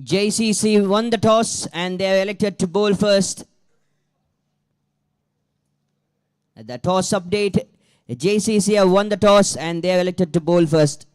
JCC won the toss and they are elected to bowl first. The toss update. JCC have won the toss and they are elected to bowl first.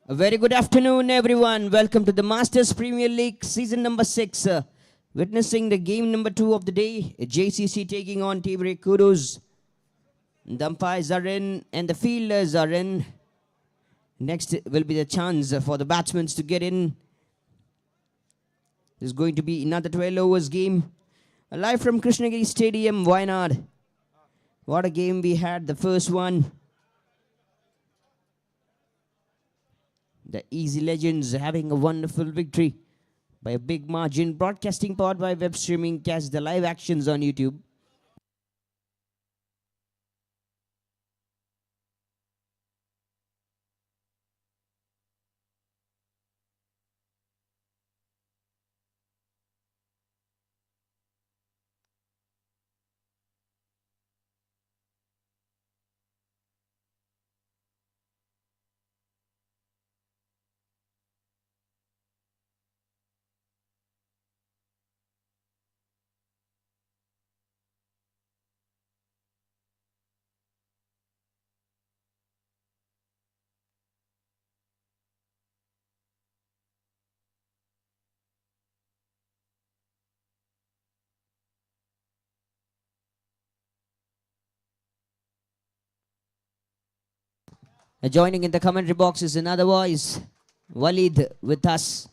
A very good afternoon, everyone. Welcome to the Masters Premier League season number 6. Witnessing the game number 2 of the day. JCC taking on Team Kudos. The umpires are in and the fielders are in. Next will be the chance for the batsmen to get in. This is going to be another 12 overs game. Live from Krishnagiri Stadium, Wayanad. What a game we had, the first one. The Easy Legends having a wonderful victory by a big margin. Broadcasting powered by web streaming. Catch the live actions on YouTube. Joining in the commentary box is another voice, Walid with us.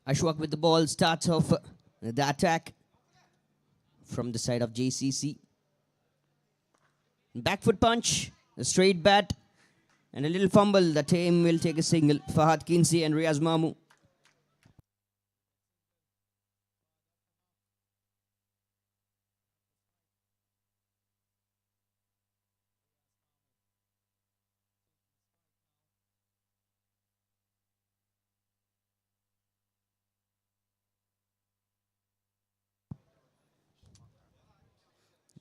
Ashwak with the ball starts off the attack from the side of JCC. Back foot punch, a straight bat, and a little fumble. The team will take a single. Fahad Kinsi and Riaz Mamu.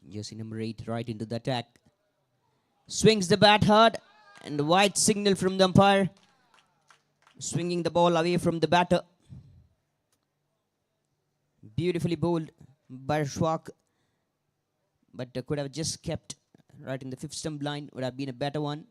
Jersey number 8 right into the attack. Swings the bat hard, and the white signal from the umpire. Swinging the ball away from the batter. Beautifully bowled Barshwak, but could have just kept right in the fifth stump line, would have been a better one.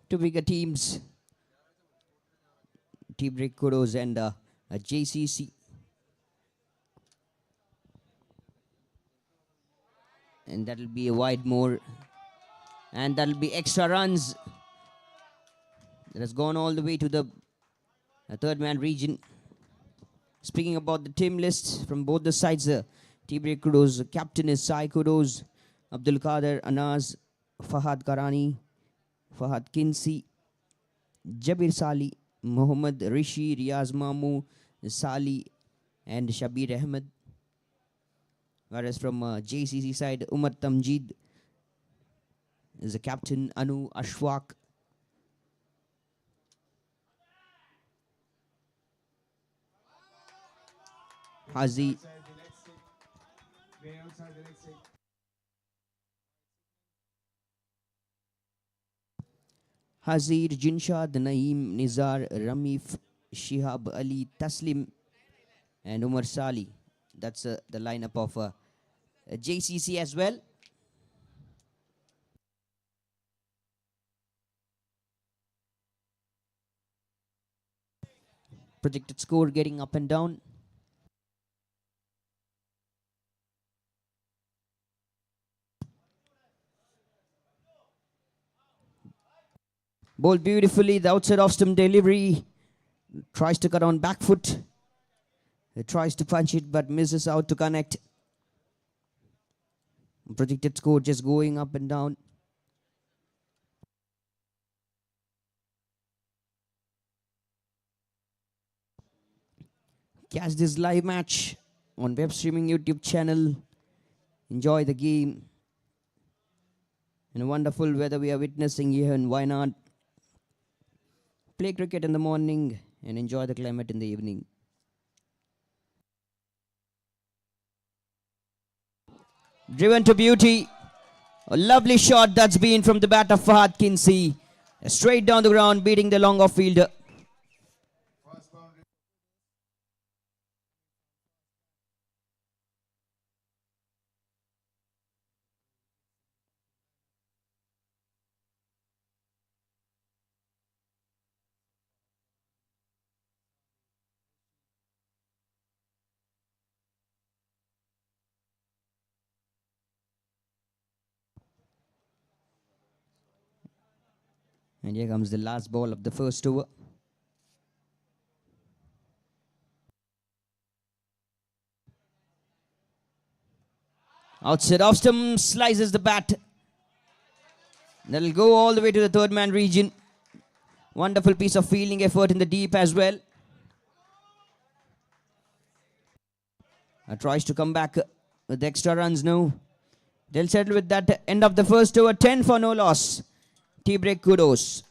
Two bigger teams, Team Break Kudos and JCC. And that'll be a wide more. And that'll be extra runs. That has gone all the way to the third man region. Speaking about the team list from both the sides, Team Break Kudos captain is Sai Kudos, Abdul Qadir Anas, Fahad Karani, Fahad Kinsi, Jabir Sali, Muhammad Rishi, Riaz Mamu, Sali, and Shabir Ahmed. Whereas from JCC side, Umar Tamjid is the captain, Anu Ashwak. Hazi. Hazir, Jinshad, Naeem, Nizar, Ramif, Shihab Ali, Taslim, and Umar Sali. That's the lineup of JCC as well. Projected score getting up and down. Bowled beautifully, the outside off stump delivery. Tries to cut on back foot. He tries to punch it but misses out to connect. Projected score just going up and down. Catch this live match on web streaming YouTube channel. Enjoy the game. In a wonderful weather we are witnessing here in Wayanad. Play cricket in the morning and enjoy the climate in the evening. Driven to beauty. A lovely shot that's been from the bat of Fahad Kinsi. Straight down the ground, beating the long off fielder. And here comes the last ball of the first over. Outside off stump, slices the bat. That'll go all the way to the third man region. Wonderful piece of fielding effort in the deep as well. Tries to come back with extra runs now. They'll settle with that end of the first over. 10 for no loss. T-break Kudos.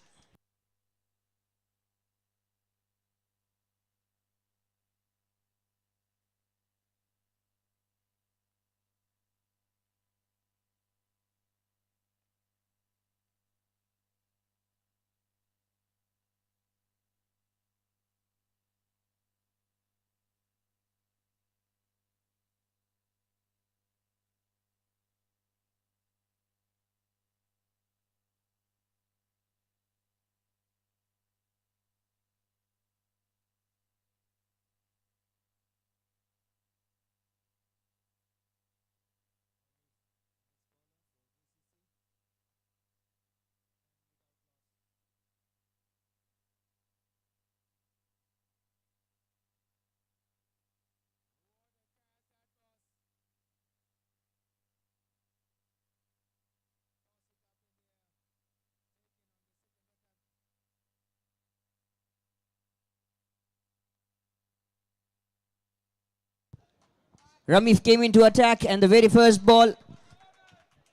Ramif came into attack, and the very first ball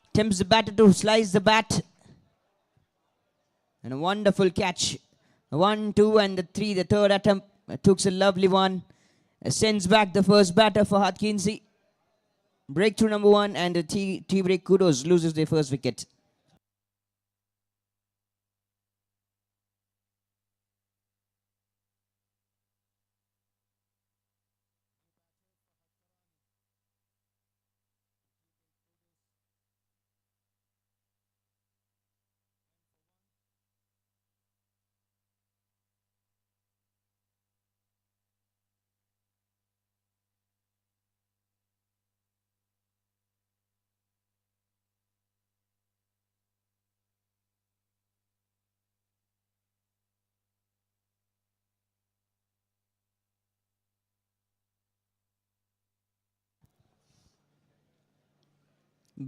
attempts the batter to slice the bat. And a wonderful catch. 1, 2, and the 3. The third attempt took a lovely one. Sends back the first batter for Kinsey. Breakthrough number 1, and the tea break Kudos loses their first wicket.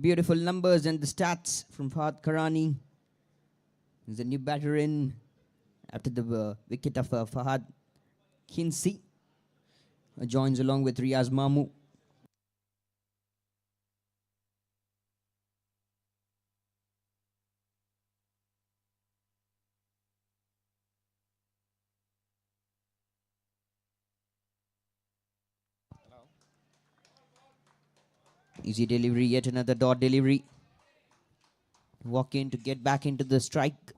Beautiful numbers and the stats from Fahad Karani. He's a new batter in after the wicket of Fahad Kinsey. Joins along with Riaz Mamu. Easy delivery, yet another dot delivery. Walk in to get back into the strike.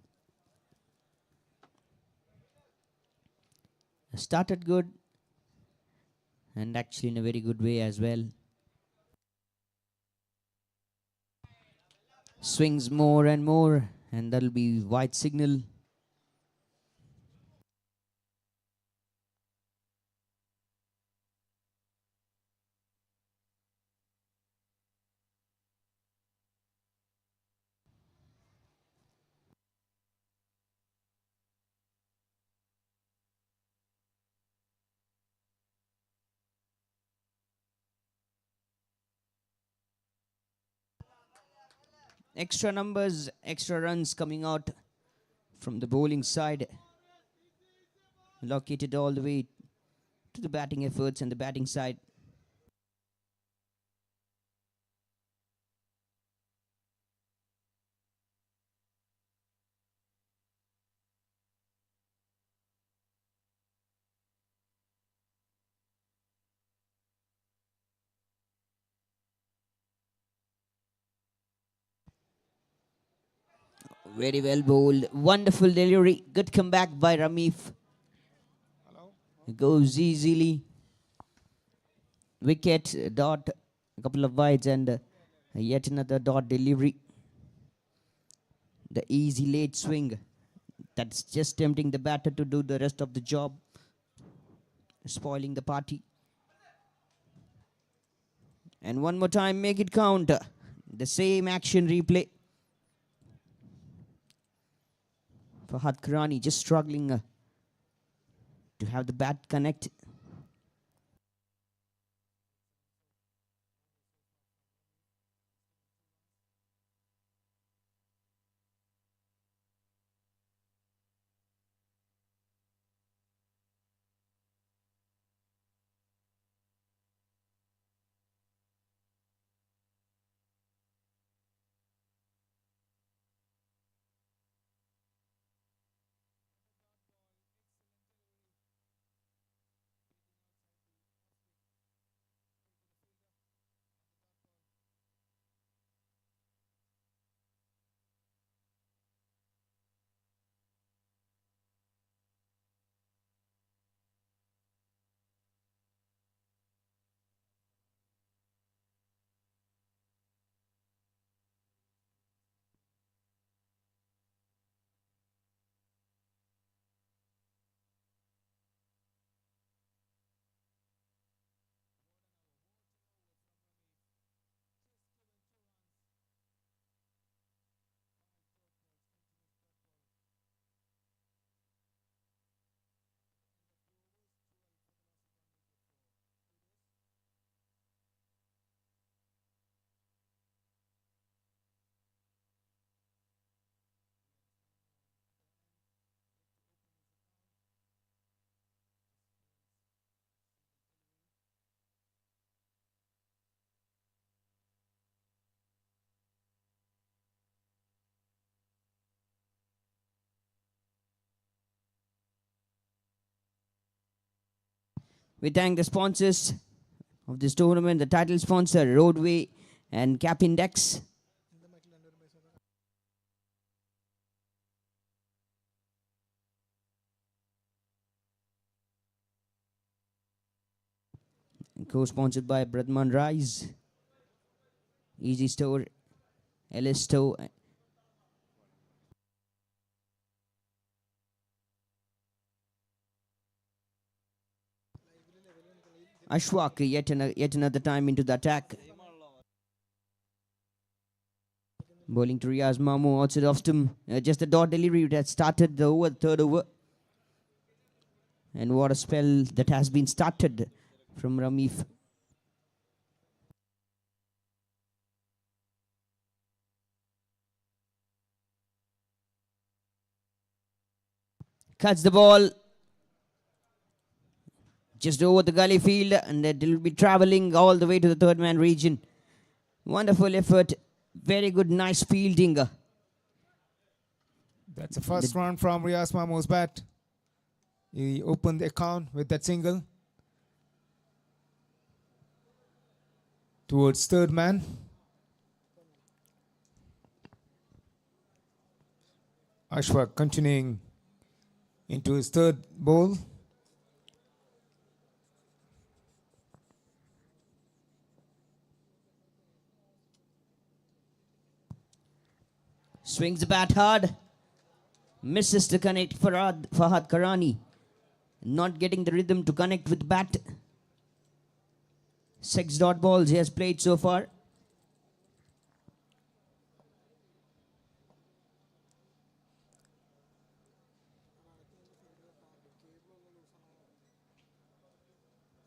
Started good, and actually in a very good way as well. Swings more and more, and that'll be wide signal. Extra numbers, extra runs coming out from the bowling side. Located all the way to the batting efforts and the batting side. Very well bowled. Wonderful delivery. Good comeback by Ramif. Goes easily. Wicket, dot, a couple of wides, and yet another dot delivery. The easy late swing. That's just tempting the batter to do the rest of the job. Spoiling the party. And one more time, make it count. The same action replay. Fahad Karani just struggling to have the bat connect. We thank the sponsors of this tournament, the title sponsor, Roadway and Cap Index. Co-sponsored by Bradman Rise, Easy Store, LS Store, Ashwak yet another time into the attack. Bowling to Riaz Mamu outside off stump. Just the dot delivery that started the over, third over. And what a spell that has been started from Ramif. Cuts the ball just over the gully field, and it will be traveling all the way to the third man region. Wonderful effort. Very good, nice fielding. That's the first run from Riaz Mamu's bat. He opened the account with that single. Towards third man. Ashwak continuing into his third ball. Swings the bat hard. Misses to connect Fahad Karani. Not getting the rhythm to connect with the bat. 6 dot balls he has played so far.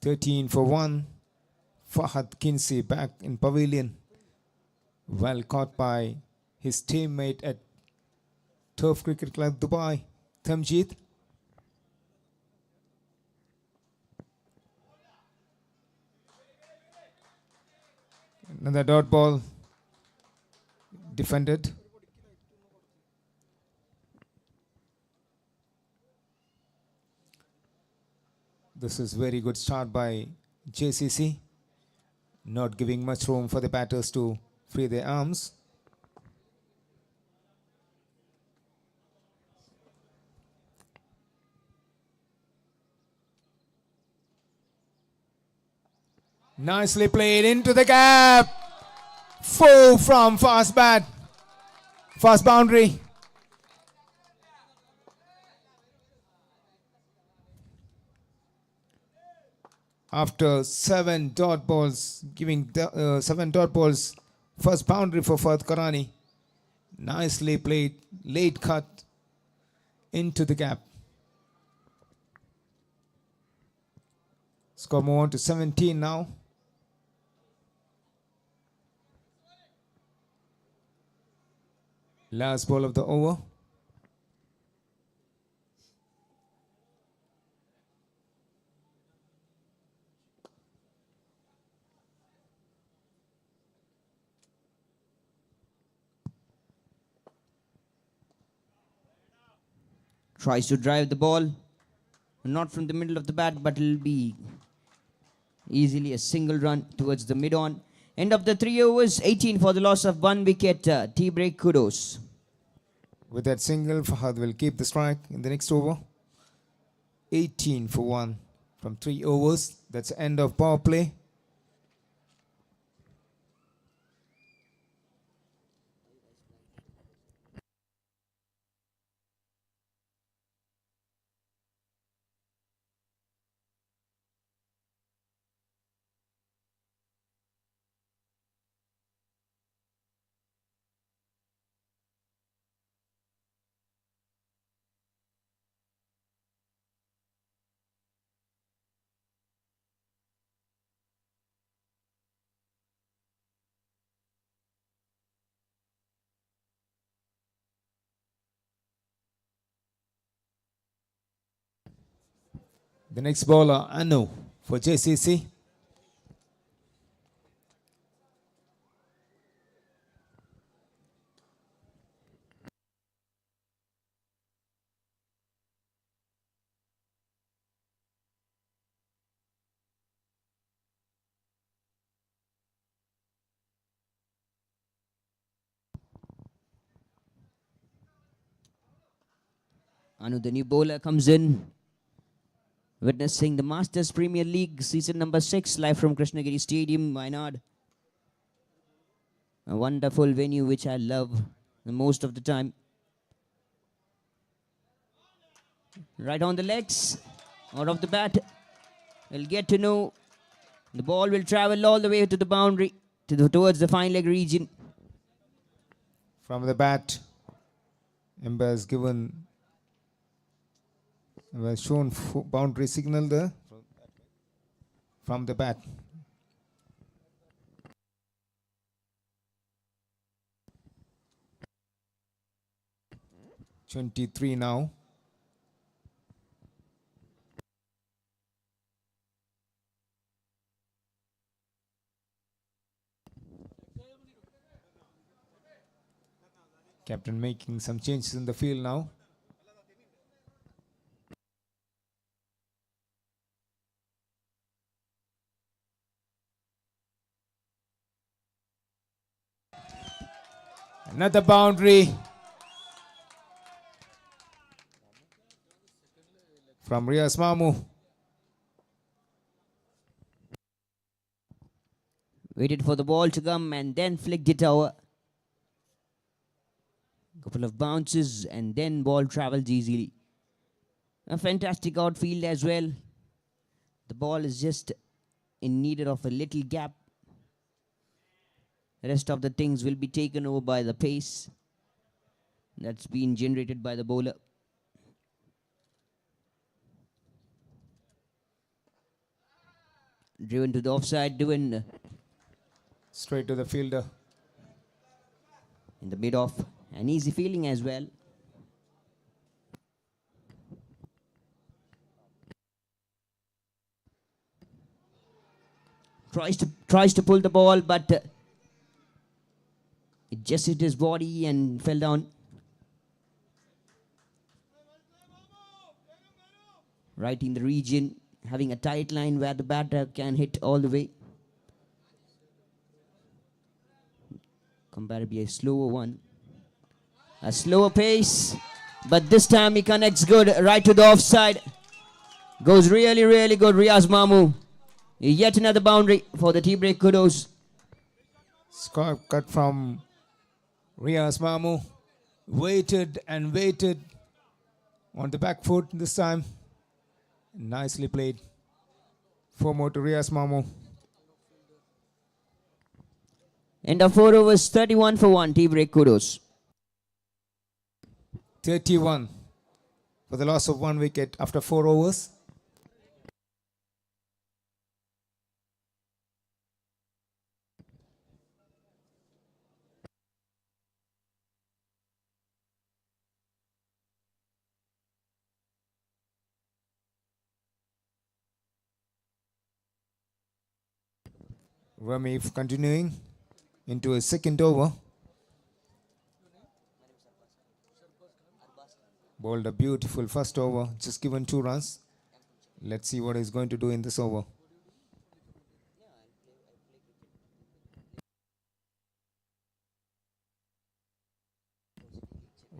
"13 for 1. Fahad Kinsey back in pavilion. Well caught by his teammate at Turf Cricket Club Dubai, Thamjeet. Another dot ball defended. This is very good start by JCC, not giving much room for the batters to free their arms. Nicely played into the gap. Full from fast bat. Fast boundary. After 7 dot balls, giving 7 dot balls, first boundary for Fahad Karani. Nicely played, late cut into the gap. Score move on to 17 now. Last ball of the over. Tries to drive the ball. Not from the middle of the bat, but it'll be easily a single run towards the mid-on. End of the 3 overs, 18 for the loss of 1 wicket. Tea break, Kudos. With that single, Fahad will keep the strike in the next over. 18 for 1 from 3 overs. That's the end of power play. The next bowler, Anu for JCC. Anu, the new bowler, comes in. Witnessing the Masters Premier League season number 6 live from Krishnagiri Stadium, Wayanad. A wonderful venue which I love the most of the time. Right on the legs, out of the bat. We'll get to know the ball will travel all the way to the boundary, towards the fine leg region. From the bat, Ember has shown boundary signal there. From the bat. (23) now. Captain making some changes in the field now. Another boundary from Riaz Mamu. Waited for the ball to come and then flicked it over. Couple of bounces and then ball travels easily. A fantastic outfield as well. The ball is just in need of a little gap. The rest of the things will be taken over by the pace that's been generated by the bowler. Driven to the offside, driven Straight to the fielder. in the mid-off. An easy feeling as well. Tries to pull the ball, but it just hit his body and fell down. Right in the region, having a tight line where the batter can hit all the way. Comparably a slower one. A slower pace, but this time he connects good right to the offside. Goes really, really good, Riaz Mamu. Yet another boundary for the tea break Kudos. Score cut from Riaz Mamu. Waited and waited on the back foot this time. Nicely played. 4 more to Riaz Mamu. End of 4 overs, 31 for 1, tea break Kudos. 31 for the loss of 1 wicket after 4 overs. Ramif continuing into a second over. Bowled a beautiful first over, just given 2 runs. Let's see what he's going to do in this over.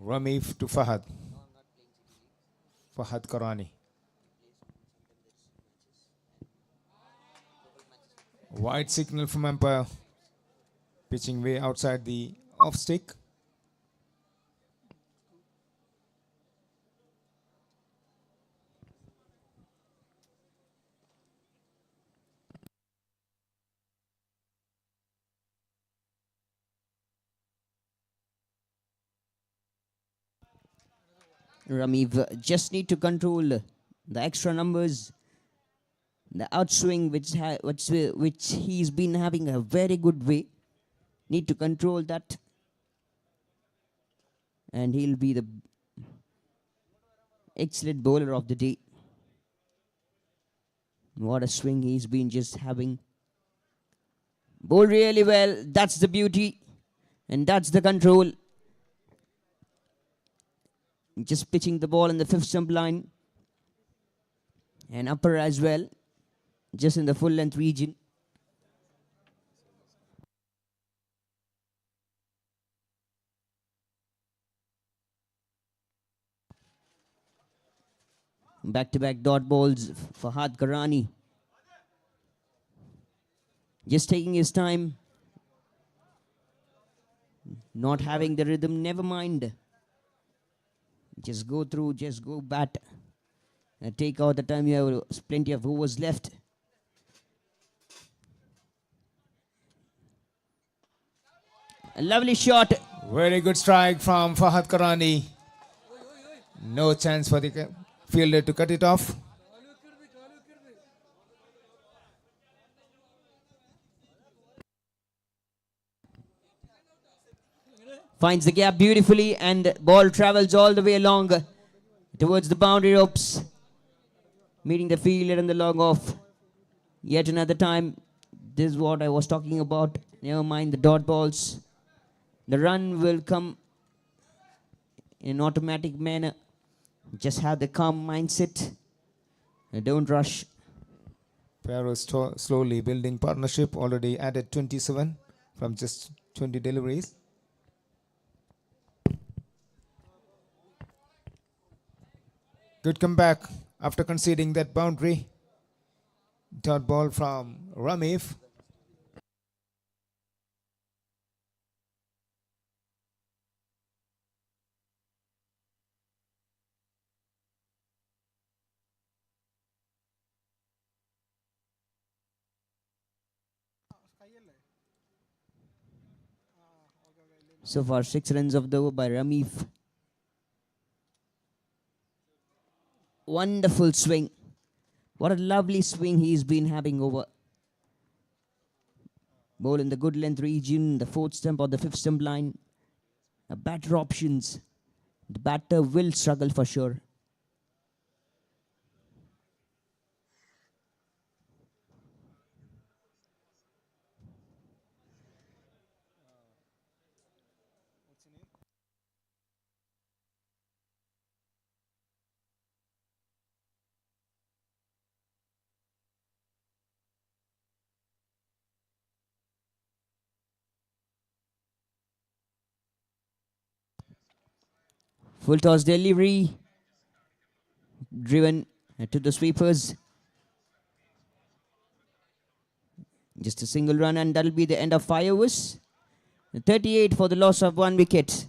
Ramif to Fahad. Fahad Karani. Wide signal from umpire. Pitching way outside the off stick. Ramif just need to control the extra numbers, the outswing which he's been having a very good way. Need to control that, and he'll be the excellent bowler of the day. What a swing he's been just having. Bowled really well. That's the beauty, and that's the control. Just pitching the ball in the 5th stump line. And upper as well. Just in the full length region. Back-to-back dot balls for Fahad Karani. Just taking his time. Not having the rhythm, never mind. Just go through, just go bat. And take out the time, you have plenty of overs left. A lovely shot. Very good strike from Fahad Karani. No chance for the fielder to cut it off. Finds the gap beautifully and ball travels all the way along towards the boundary ropes. Meeting the fielder and the long off. Yet another time. This is what I was talking about. Never mind the dot balls. The run will come in an automatic manner. Just have the calm mindset. Don't rush. Pair slowly building partnership. Already added 27 from just 20 deliveries. Good comeback after conceding that boundary. Dot ball from Ramif. So far 6 runs of the over by Ramif. Wonderful swing. What a lovely swing he's been having over. Ball in the good length region, the 4th stump or the 5th stump line. Batter options. The batter will struggle for sure. Full toss delivery. Driven to the sweepers. Just a single run and that'll be the end of 5 overs. 38 for the loss of 1 wicket.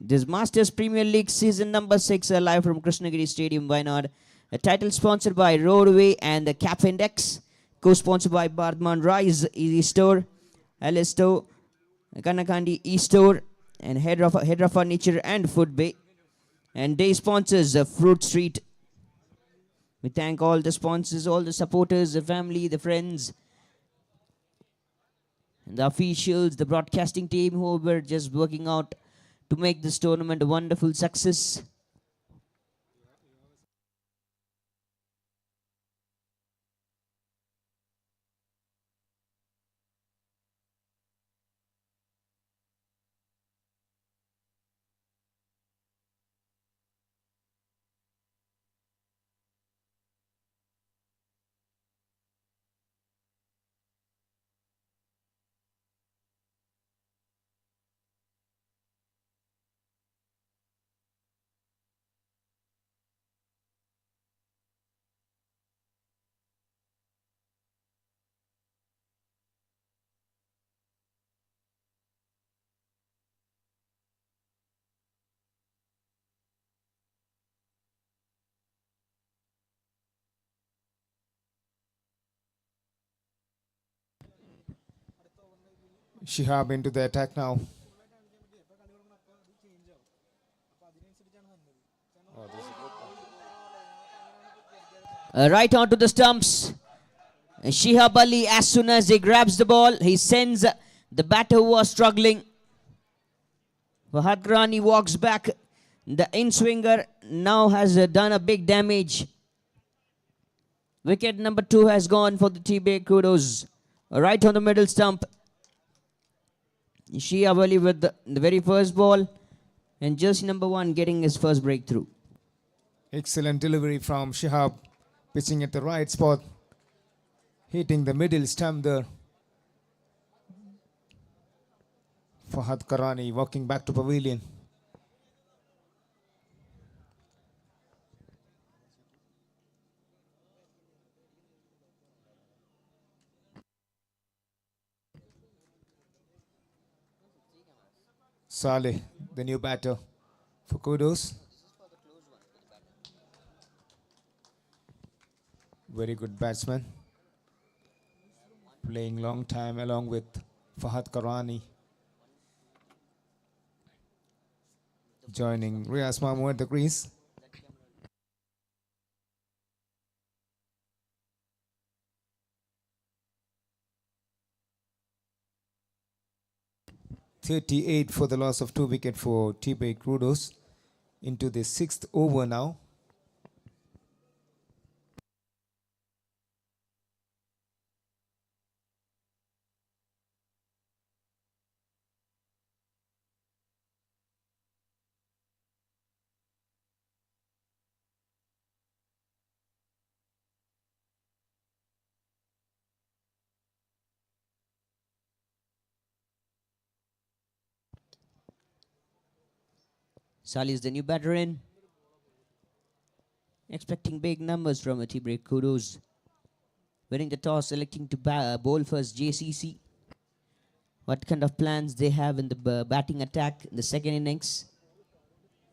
This Masters Premier League season number 6 live from Krishnagiri Stadium, Wayanad. A title sponsored by Roadway and the Cap Index. Co-sponsored by Bardman Rise, Easy Store, Alice Store, Kanakandi E-Store, and Hedra Furniture and Food Bay. And day sponsors, Fruit Street. We thank all the sponsors, all the supporters, the family, the friends, and the officials, the broadcasting team who were just working out to make this tournament a wonderful success. Shihab into the attack now. Right onto the stumps. Shihab Ali, as soon as he grabs the ball, he sends the batter who was struggling. Fahad Karani walks back. The in-swinger now has done a big damage. Wicket number 2 has gone for the TBA Kudos. Right on the middle stump. Shihab Ali with the very first ball. And jersey number 1 getting his first breakthrough. Excellent delivery from Shihab. Pitching at the right spot. Hitting the middle stump there. Fahad Karani walking back to pavilion. Saleh, the new batter for Kudos. Very good batsman. Playing long time along with Fahad Karani. Joining Riaz Mahmood at the crease. .38 for the loss of 2 wickets for Kudos. Into the 6th over now. Sali is the new batter in. Expecting big numbers from Kudos. Winning the toss, electing to bowl first JCC. What kind of plans they have in the batting attack in the second innings?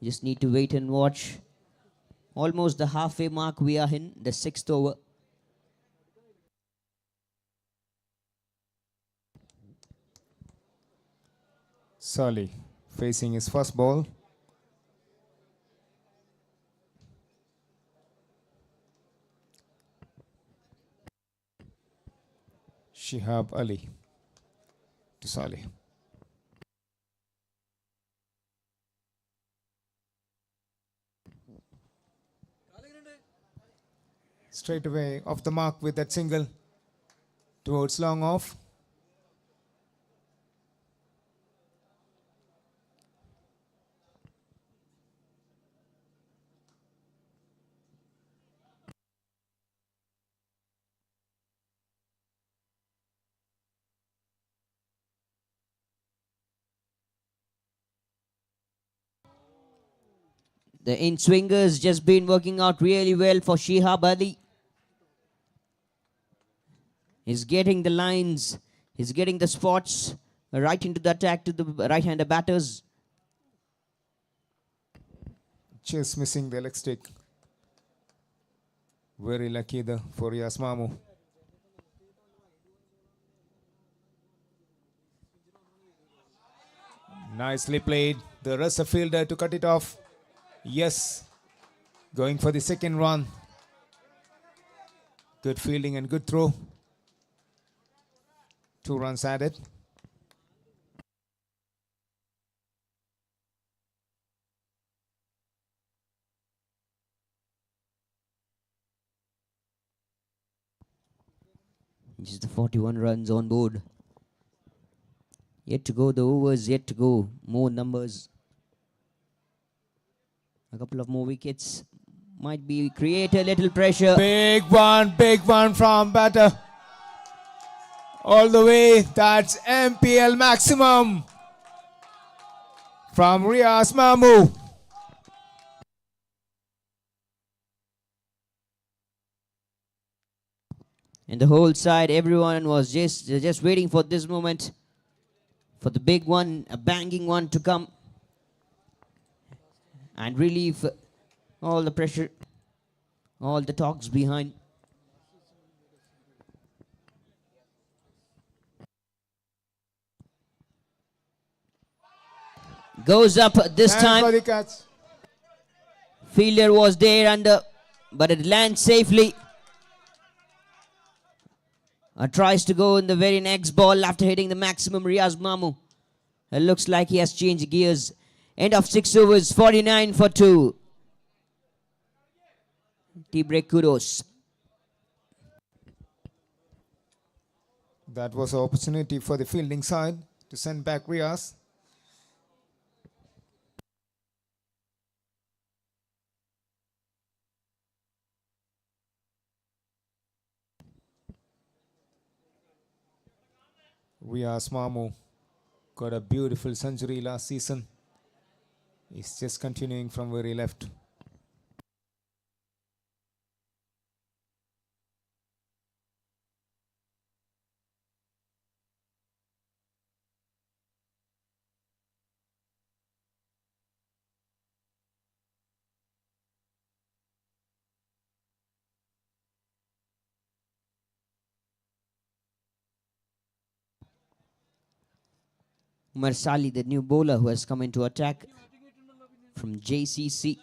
Just need to wait and watch. Almost the halfway mark we are in, the 6th over. Saleh facing his first ball. Shihab Ali to Saleh. Straight away off the mark with that single towards long off. The in-swingers just been working out really well for Shihab Ali. He's getting the lines, he's getting the spots right into the attack to the right-hander batters. Just missing the leg stick. Very lucky for Riaz Mahmood. Nicely played. The rest of fielder to cut it off. Yes. Going for the second run. Good fielding and good throw. 2 runs added. Just the 41 runs on board. Yet to go the overs, yet to go. More numbers. A couple of more wickets might be create a little pressure. Big one from batter. All the way, that's MPL maximum from Riaz Mahmood. And the whole side, everyone was just waiting for this moment. For the big one, a banging one to come. And relieve all the pressure, all the talks behind. Goes up this time. For the catch. Fielder was there under, but it lands safely. Tries to go in the very next ball after hitting the maximum. Riaz Mahmood. It looks like he has changed gears. End of 6 overs, 49 for 2. Kudos. That was an opportunity for the fielding side to send back Riaz. Riaz Mahmood got a beautiful century last season. He's just continuing from where he left. Umar Sali, the new bowler who has come into attack from JCC.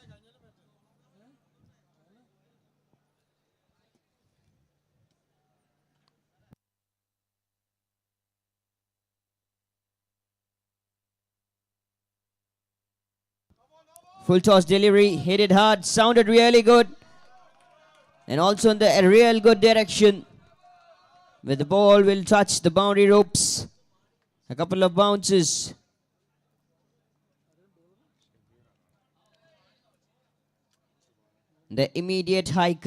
Full toss delivery, hit it hard, sounded really good. And also in the real good direction, where the ball will touch the boundary ropes. A couple of bounces. The immediate hike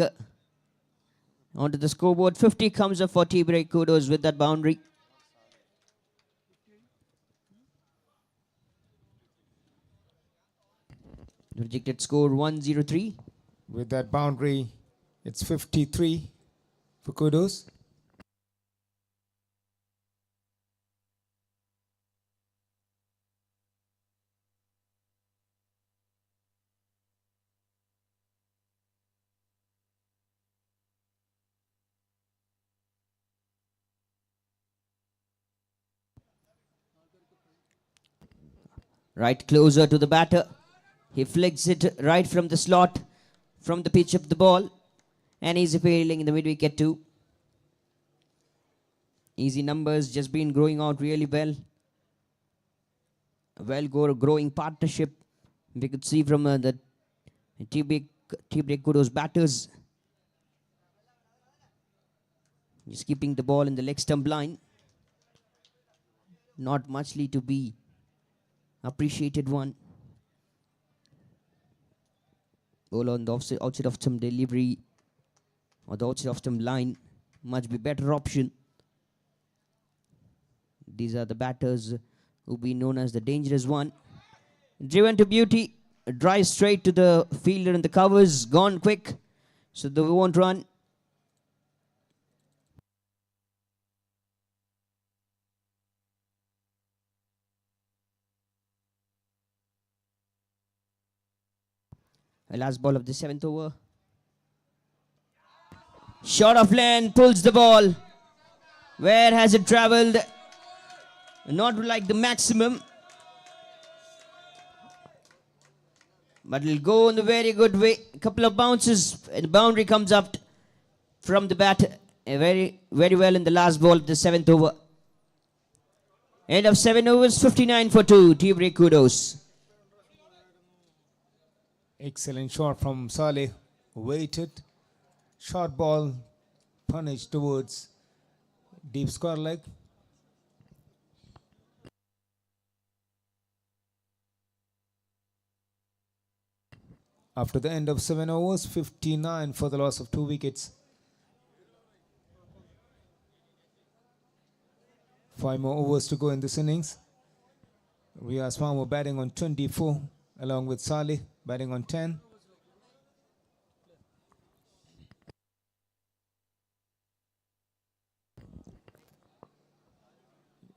onto the scoreboard. 50 comes up for tea-break. Kudos with that boundary. Rejected score 103. With that boundary, it's 53 for Kudos. Right closer to the batter. He flicks it right from the slot, from the pitch of the ball. And he's appealing in the mid-wicket too. Easy numbers, just been growing out really well. A well-growing partnership. We could see from the tea-break Kudos batters. Just keeping the ball in the leg stump line. Not muchly to be appreciated one. Ball on the outside of stump delivery or the outside of stump line. Much be better option. These are the batters who be known as the dangerous one. Driven to beauty. Drive straight to the fielder in the covers. Gone quick. So they won't run. Last ball of the 7th over. Short of length, pulls the ball. Where has it travelled? Not like the maximum. But it'll go in a very good way. A couple of bounces and the boundary comes up from the bat. Very well in the last ball of the 7th over. End of 7 overs, 59 for 2. Tea-break Kudos. Excellent shot from Saleh. Waited. Short ball. Punished towards deep square leg. After the end of 7 overs, 59 for the loss of 2 wickets. 5 more overs to go in this innings. Riaz Farmer batting on 24 along with Saleh batting on 10.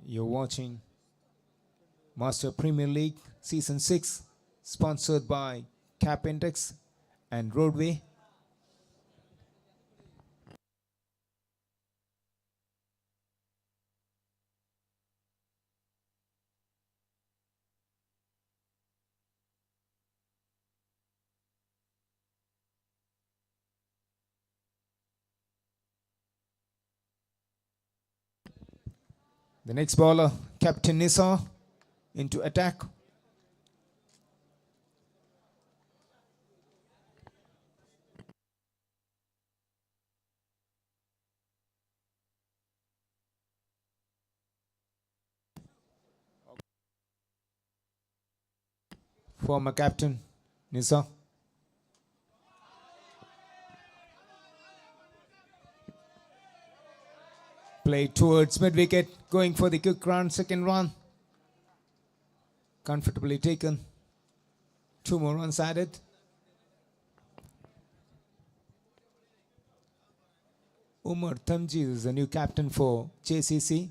You're watching Master Premier League Season 6, sponsored by Cap Index and Roadway. The next bowler, Captain Nisa, into attack. Former captain Nisa. Play towards mid-wicket, going for the quick run, second run. Comfortably taken. 2 more runs added. Umar Tamjiz is the new captain for JCC.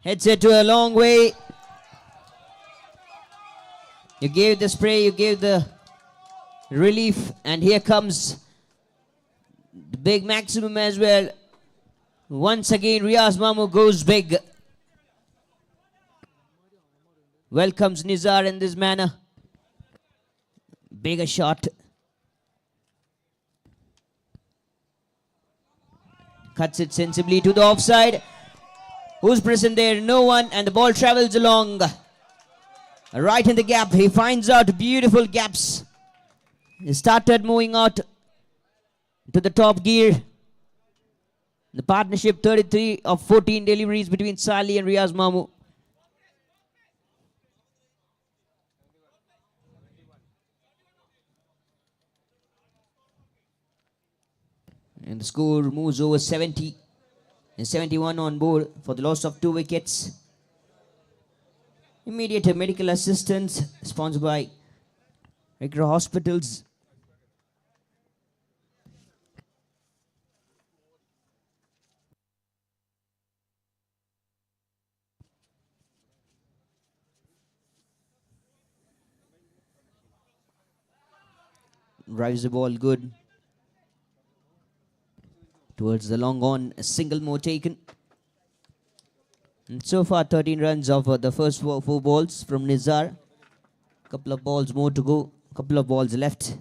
Hits it to a long way. You gave the spray, you gave the relief, and here comes the big maximum as well. Once again, Riaz Mamu goes big. Welcomes Nizar in this manner. Bigger shot. Cuts it sensibly to the offside. Who's present there? No one, and the ball travels along. Right in the gap, he finds out beautiful gaps. He started moving out to the top gear. The partnership 33 of 14 deliveries between Sali and Riaz Mamu. And the score moves over 70. And 71 on board for the loss of 2 wickets. Immediate medical assistance sponsored by Ricker Hospitals. Drives the ball good. Towards the long on, a single more taken. And so far 13 runs of the first four balls from Nizar. Couple of balls more to go. Couple of balls left.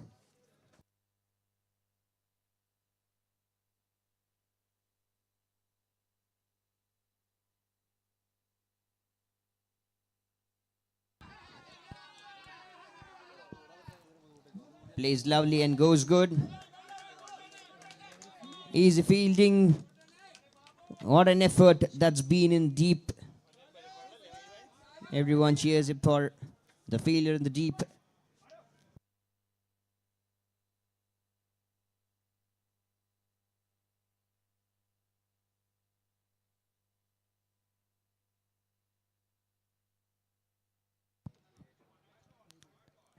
Plays lovely and goes good. Easy fielding. What an effort that's been in deep. Everyone cheers it for the fielder in the deep.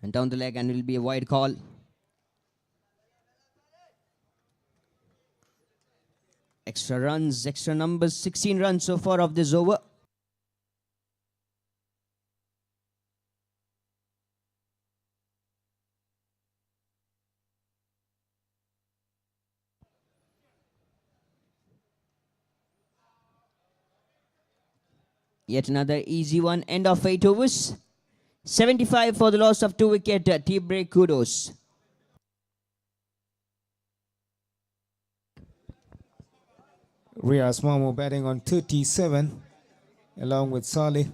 And down the leg, and it will be a wide call. Extra runs, extra numbers, 16 runs so far of this over. Yet another easy one, end of 8 overs. 75 for the loss of 2 wicket, tea break Kudos. Riaz Mamu batting on 37 along with Saleh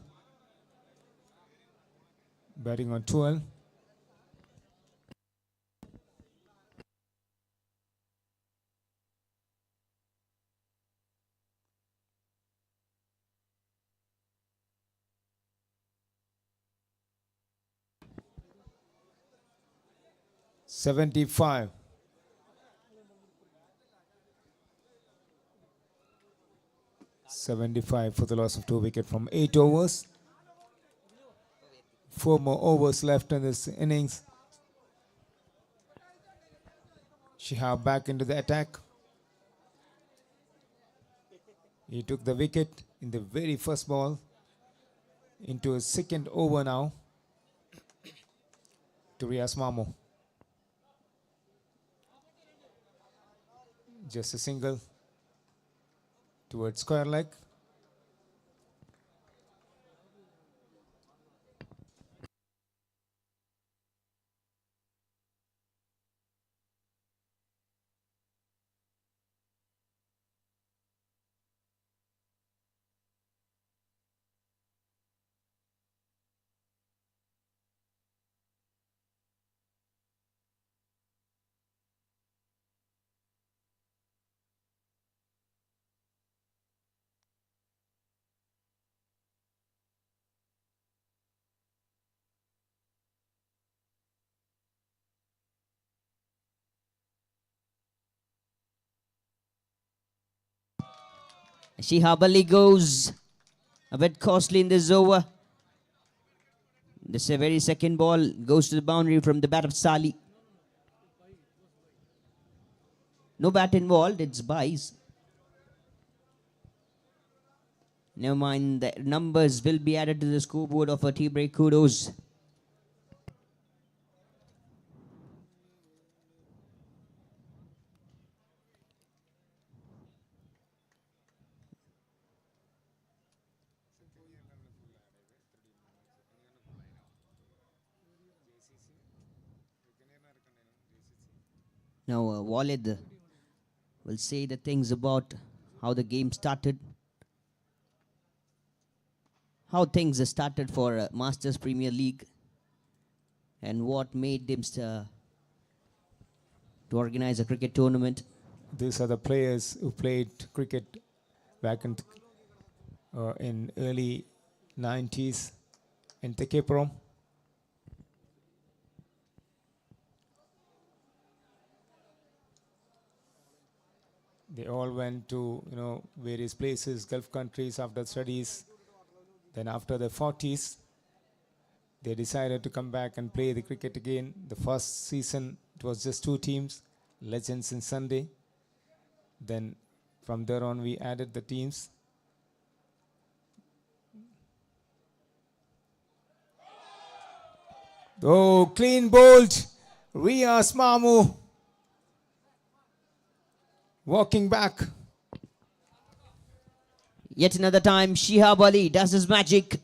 batting on 12. $75. 75 for the loss of 2 wicket from 8 overs. 4 more overs left in this innings. Shihab back into the attack. He took the wicket in the very first ball. Into his second over now to Riaz Mamu. Just a single towards square leg. Shihab Ali goes a bit costly in this over. This very second ball goes to the boundary from the bat of Sali. No bat involved, it's buys. Never mind, the numbers will be added to the scoreboard of a tea break. Kudos. Now, Walid will say the things about how the game started, how things started for Masters Premier League, and what made them to organize a cricket tournament. These are the players who played cricket back in early 90s in Tekeprom. They all went to various places, Gulf countries after studies. Then after the 40s, they decided to come back and play the cricket again. The first season, it was just 2 teams, Legends and Sunday. Then from there on, we added the teams. Oh, clean bowled. Riaz Mamu walking back. Yet another time, Shihab Ali does his magic.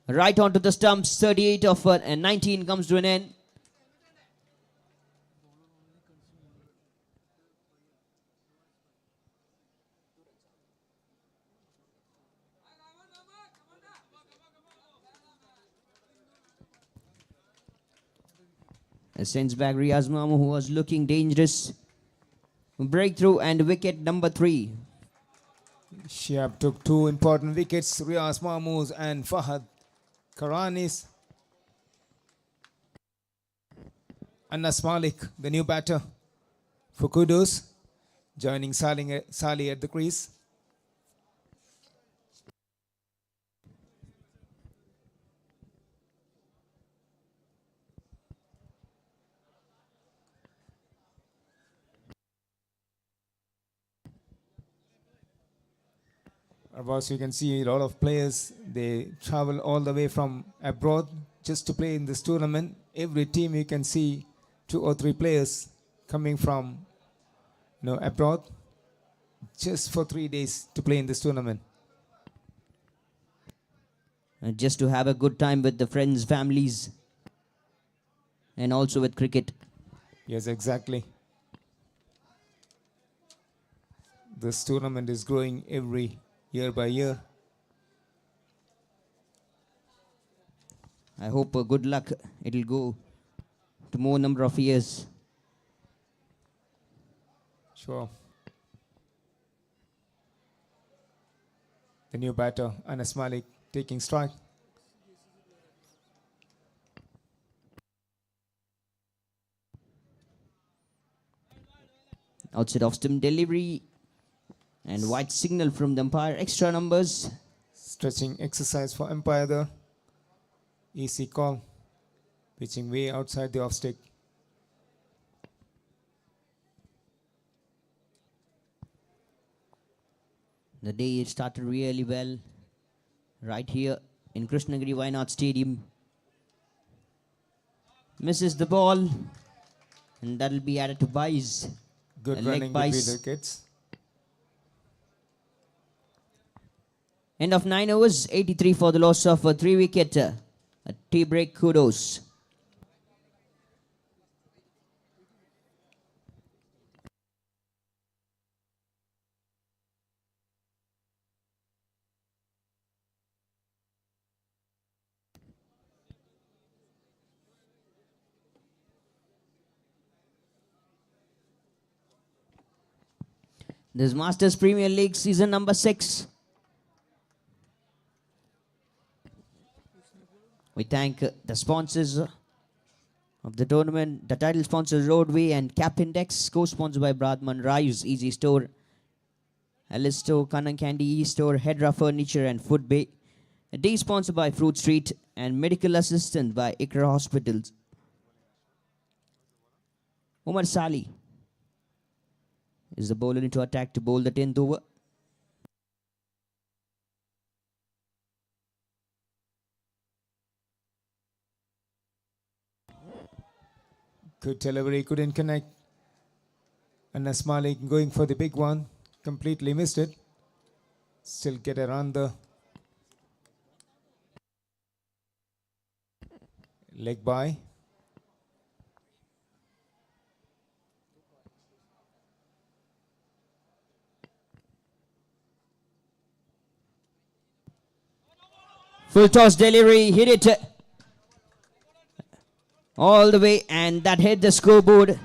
Right onto the stumps, 38 of and 19 comes to an end. Sends back Riaz Mamu, who was looking dangerous. Breakthrough and wicket number 3. Shiab took 2 important wickets, Riaz Mahmood and Fahad Karanis. Anas Malik, the new batter for Kudos, joining Sali at the crease. As you can see, a lot of players, they travel all the way from abroad just to play in this tournament. Every team you can see 2 or 3 players coming from abroad just for 3 days to play in this tournament. Just to have a good time with the friends, families, and also with cricket. Yes, exactly. This tournament is growing every year by year. I hope good luck. It'll go to more number of years. Sure. The new batter, Anas Malik, taking strike. Outside off stump delivery and white signal from the umpire. Extra numbers. Stretching exercise for umpire there. Easy call. Pitching way outside the off stick. The day started really well. Right here in Krishnagiri Wayanad Stadium. Misses the ball. And that'll be added to buys. Good running between the wickets. End of 9 overs, 83 for the loss of a 3 wicket. A tea break. Kudos. This Masters Premier League season number 6. We thank the sponsors of the tournament, the title sponsors Roadway and Cap Index, co-sponsored by Bradman Rice, Easy Store, Alice Store, Kannan Candy, E-Store, Hedra Furniture and Food Bay. A day sponsored by Fruit Street and medical assistant by Ikra Hospitals. Umar Sali is the bowler into attack to bowl the 10th over. Good delivery, couldn't connect. Anas Malik going for the big one. Completely missed it. Still get around the leg by. Full toss delivery, hit it all the way, and that hit the scoreboard.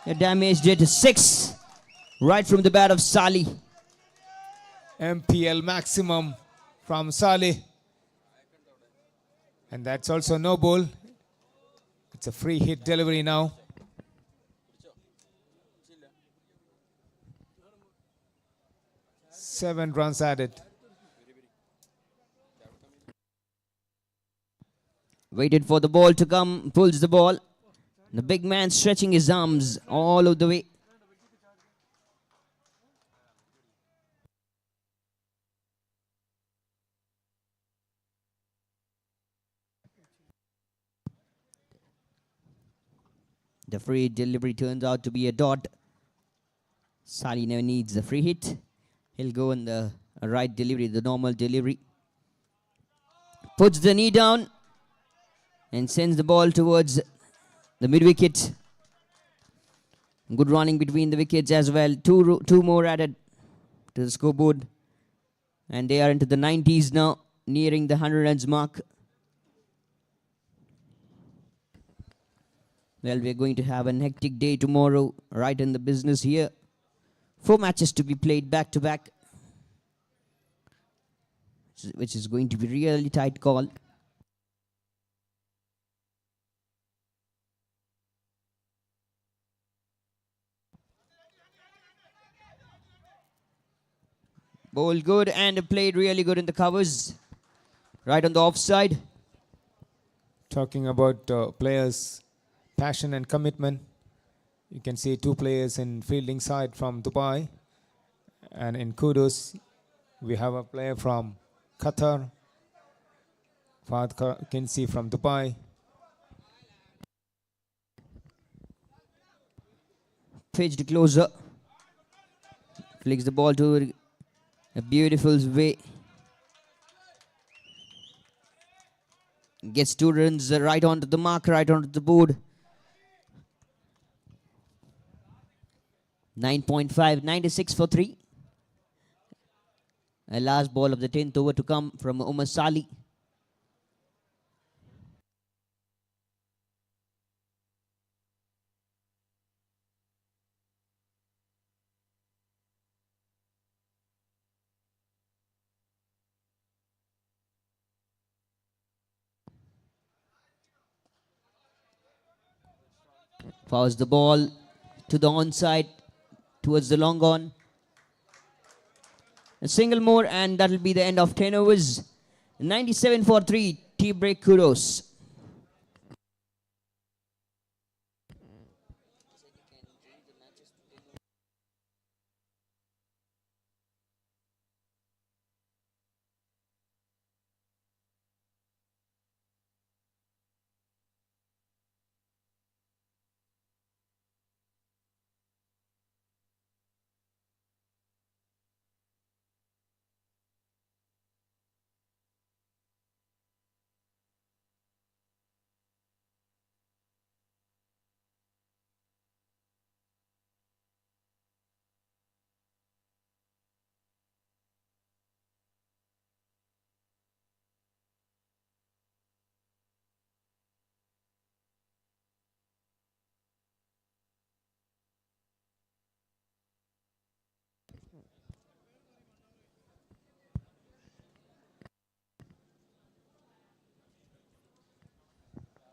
It damaged it 6 right from the bat of Sali. MPL maximum from Saleh. And that's also no ball. It's a free hit delivery now. Seven runs added. Waited for the ball to come, pulls the ball. The big man stretching his arms all of the way. The free delivery turns out to be a dot. Sali never needs a free hit. He'll go on the right delivery, the normal delivery. Puts the knee down and sends the ball towards the mid-wicket. Good running between the wickets as well. Two more added to the scoreboard. And they are into the 90s now, nearing the 100 runs mark. Well, we're going to have a hectic day tomorrow, right in the business here. 4 matches to be played back to back, which is going to be really tight call. Ball good and played really good in the covers. Right on the offside. Talking about players' passion and commitment. You can see 2 players in fielding side from Dubai. And in Kudos, we have a player from Qatar. Fahad Kinsi from Dubai. Pitched closer. Flicks the ball to a beautiful way. Gets 2 runs right onto the mark, right onto the board. 9.5, 96 for 3. A last ball of the 10th over to come from Umar Sali. Fouls the ball to the onside towards the long on. A single more and that will be the end of 10 overs. 97 for 3, tea break Kudos.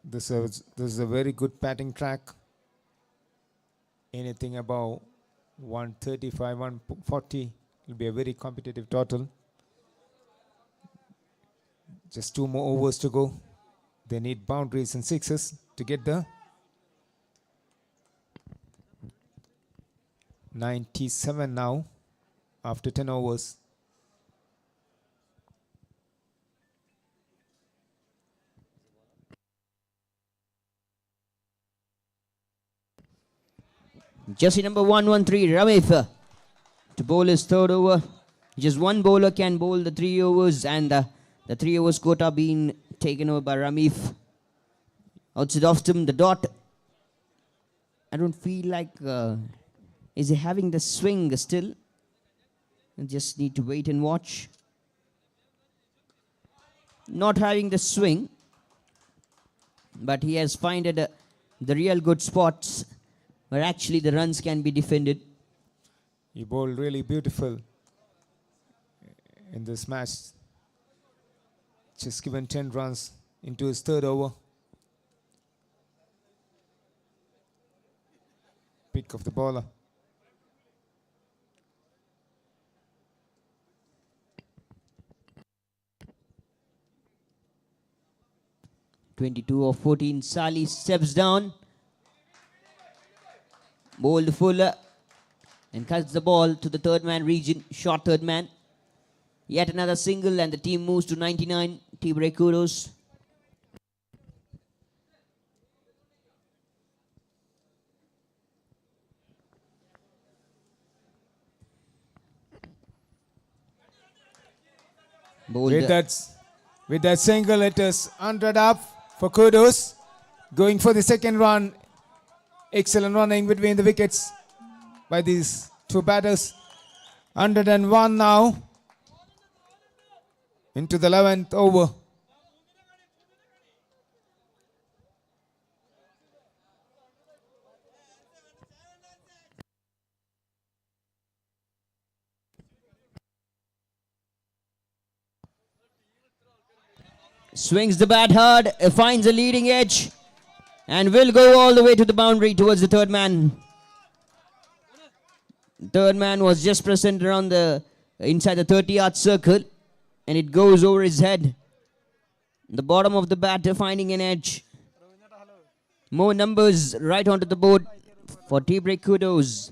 This is a very good batting track. Anything above 135, 140 will be a very competitive total. Just 2 more overs to go. They need boundaries and sixes to get there. 97 now after 10 overs. Jersey number 113, Ramith, to bowl his third over. Just one bowler can bowl the 3 overs, and the 3 overs quota being taken over by Ramith. Outside of him, the dot. I don't feel like is he having the swing still. I just need to wait and watch. Not having the swing, but he has found the real good spots where actually the runs can be defended. He bowled really beautiful in this match. Just given 10 runs into his third over. Pick of the bowler. (22 of 14). Sali steps down, bowled fuller, and cuts the ball to the third man region. Short third man. Yet another single, and the team moves to 99. Team break Kudos. With that single, it is 100 up for Kudos. Going for the second run. Excellent running between the wickets by these two batters. 101 now. Into the 11th over. Swings the bat hard, finds a leading edge, and will go all the way to the boundary towards the third man. Third man was just present around inside the 30-yard circle, and it goes over his head. The bottom of the bat finding an edge. More numbers right onto the board for tea break Kudos.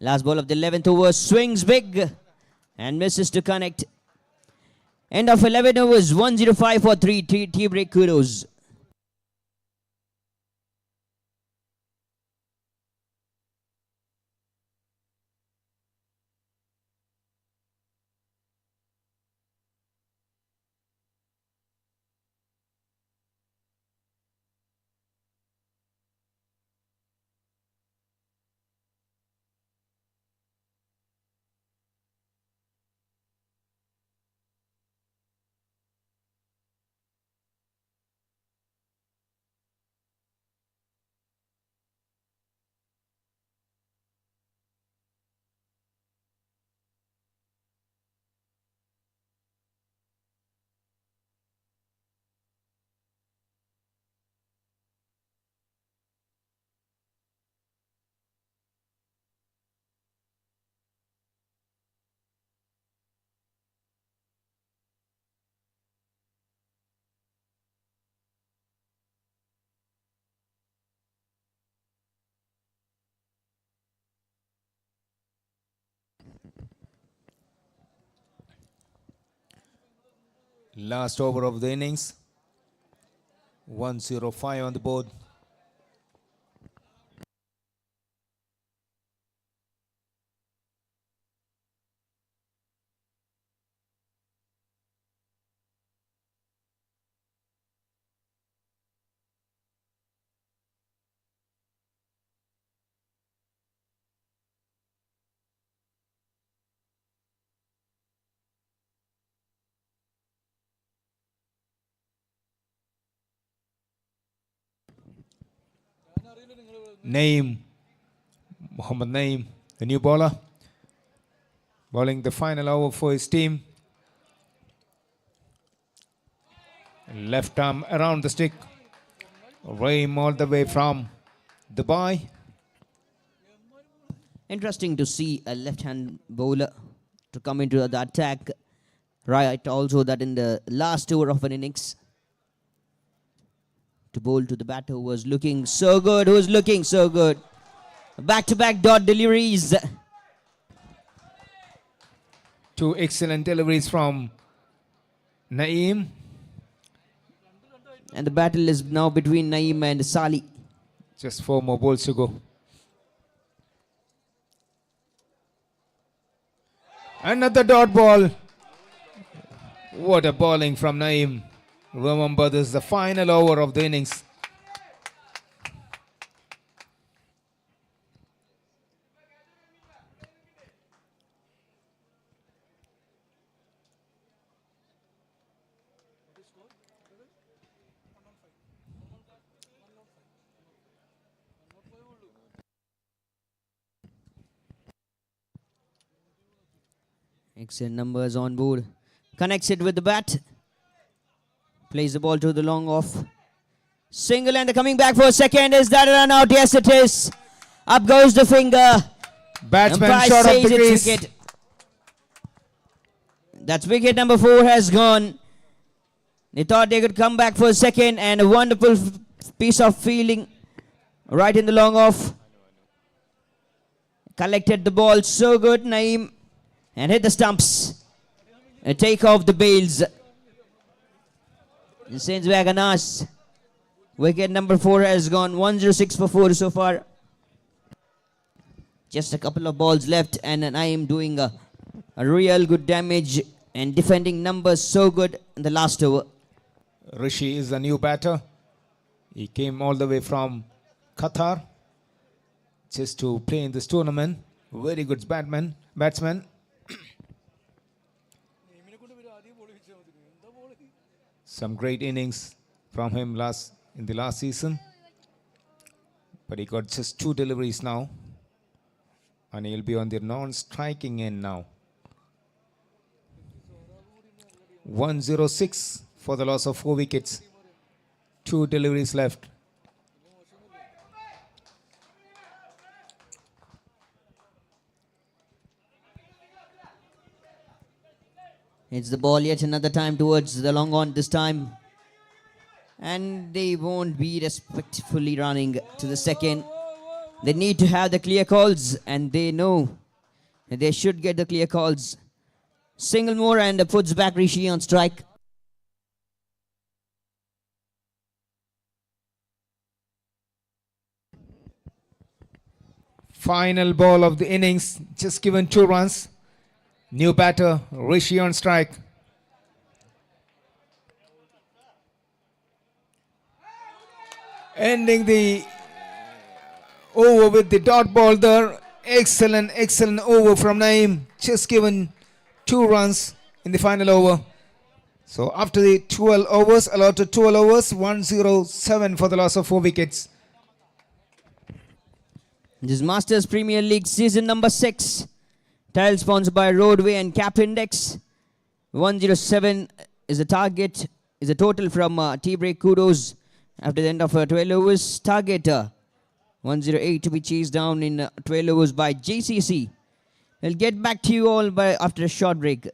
Last ball of the 11th over, swings big and misses to connect. End of 11 overs, 105 for 3, tea break Kudos. Last over of the innings. 105 on the board. Mohammad Naeem, the new bowler, bowling the final over for his team. Left arm around the stick. Raim all the way from Dubai. Interesting to see a left-hand bowler to come into the attack right also that in the last over of an innings to bowl to the batter who was looking so good, Back-to-back dot deliveries. Two excellent deliveries from Naeem. And the battle is now between Naeem and Sali. Just 4 more balls to go. Another dot ball. What a bowling from Naeem. Remember, this is the final over of the innings. Excellent numbers on board. Connects it with the bat. Plays the ball to the long off. Single and coming back for a second. Is that a run out? Yes, it is. Up goes the finger. Batsman Umpire shot off says the it's crease. wicket. That's wicket number 4 has gone. They thought they could come back for a second, and a wonderful piece of fielding right in the long off. Collected the ball so good, Naeem, and hit the stumps. And take off the bails. Since Waganas, wicket number 4 has gone. 106 for 4 so far. Just a couple of balls left, and Naeem doing a real good damage and defending numbers so good in the last over. Rishi is the new batter. He came all the way from Qatar just to play in this tournament. Very good batsman. Some great innings from him in the last season. But he got just 2 deliveries now. And he'll be on the non-striking end now. 106 for the loss of 4 wickets. 2 deliveries left. It's the ball yet another time towards the long on this time. And they won't be respectfully running to the second. They need to have the clear calls, and they know that they should get the clear calls. Single more and puts back Rishi on strike. Final ball of the innings, just given 2 runs. New batter, Rishi on strike. Ending the over with the dot ball there. Excellent over from Naeem. Just given 2 runs in the final over. So after the 12 overs, allotted 12 overs, 107 for the loss of 4 wickets. This is Masters Premier League season number 6. Title sponsored by Roadway and Cap Index. 107 is the target, is a total from T-Break Kudos after the end of 12 overs. Target 108 to be chased down in 12 overs by JCC. We'll get back to you all after a short break.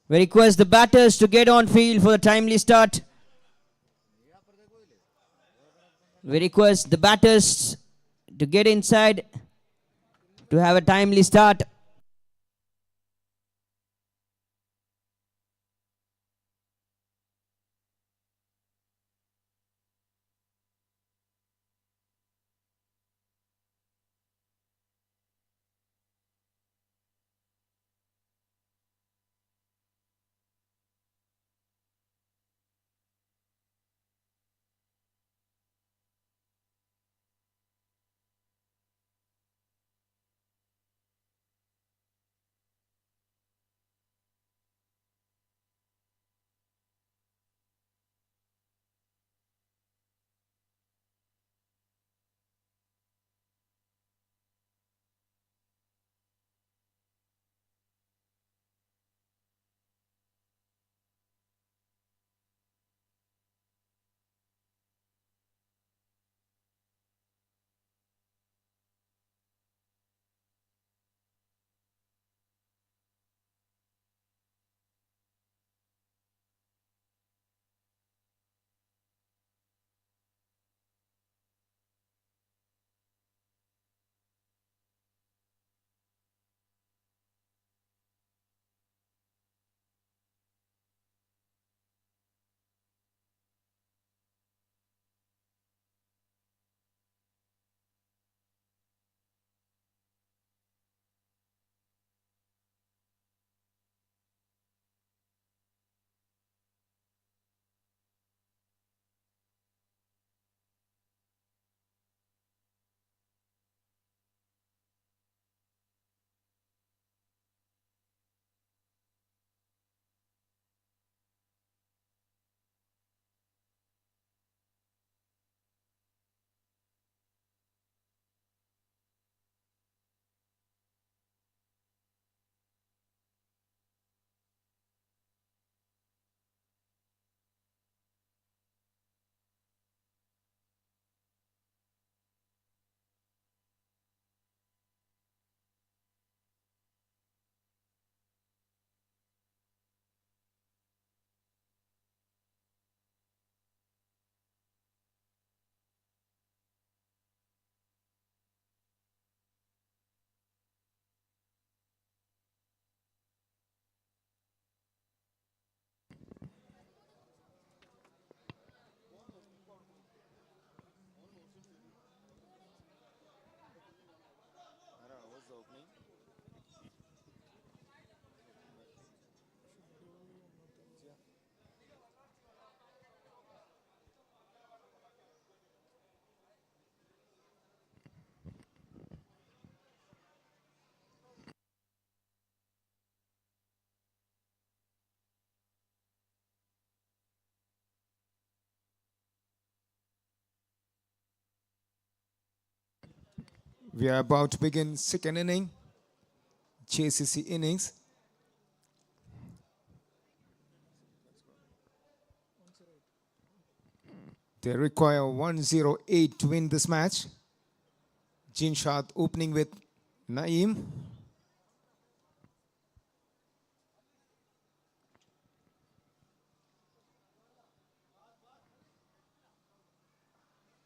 We request the batters to get on field for the timely start. We request the batters to get inside to have a timely start. We are about to begin second inning, JCC innings. They require 108 to win this match. Jinshad opening with Naeem.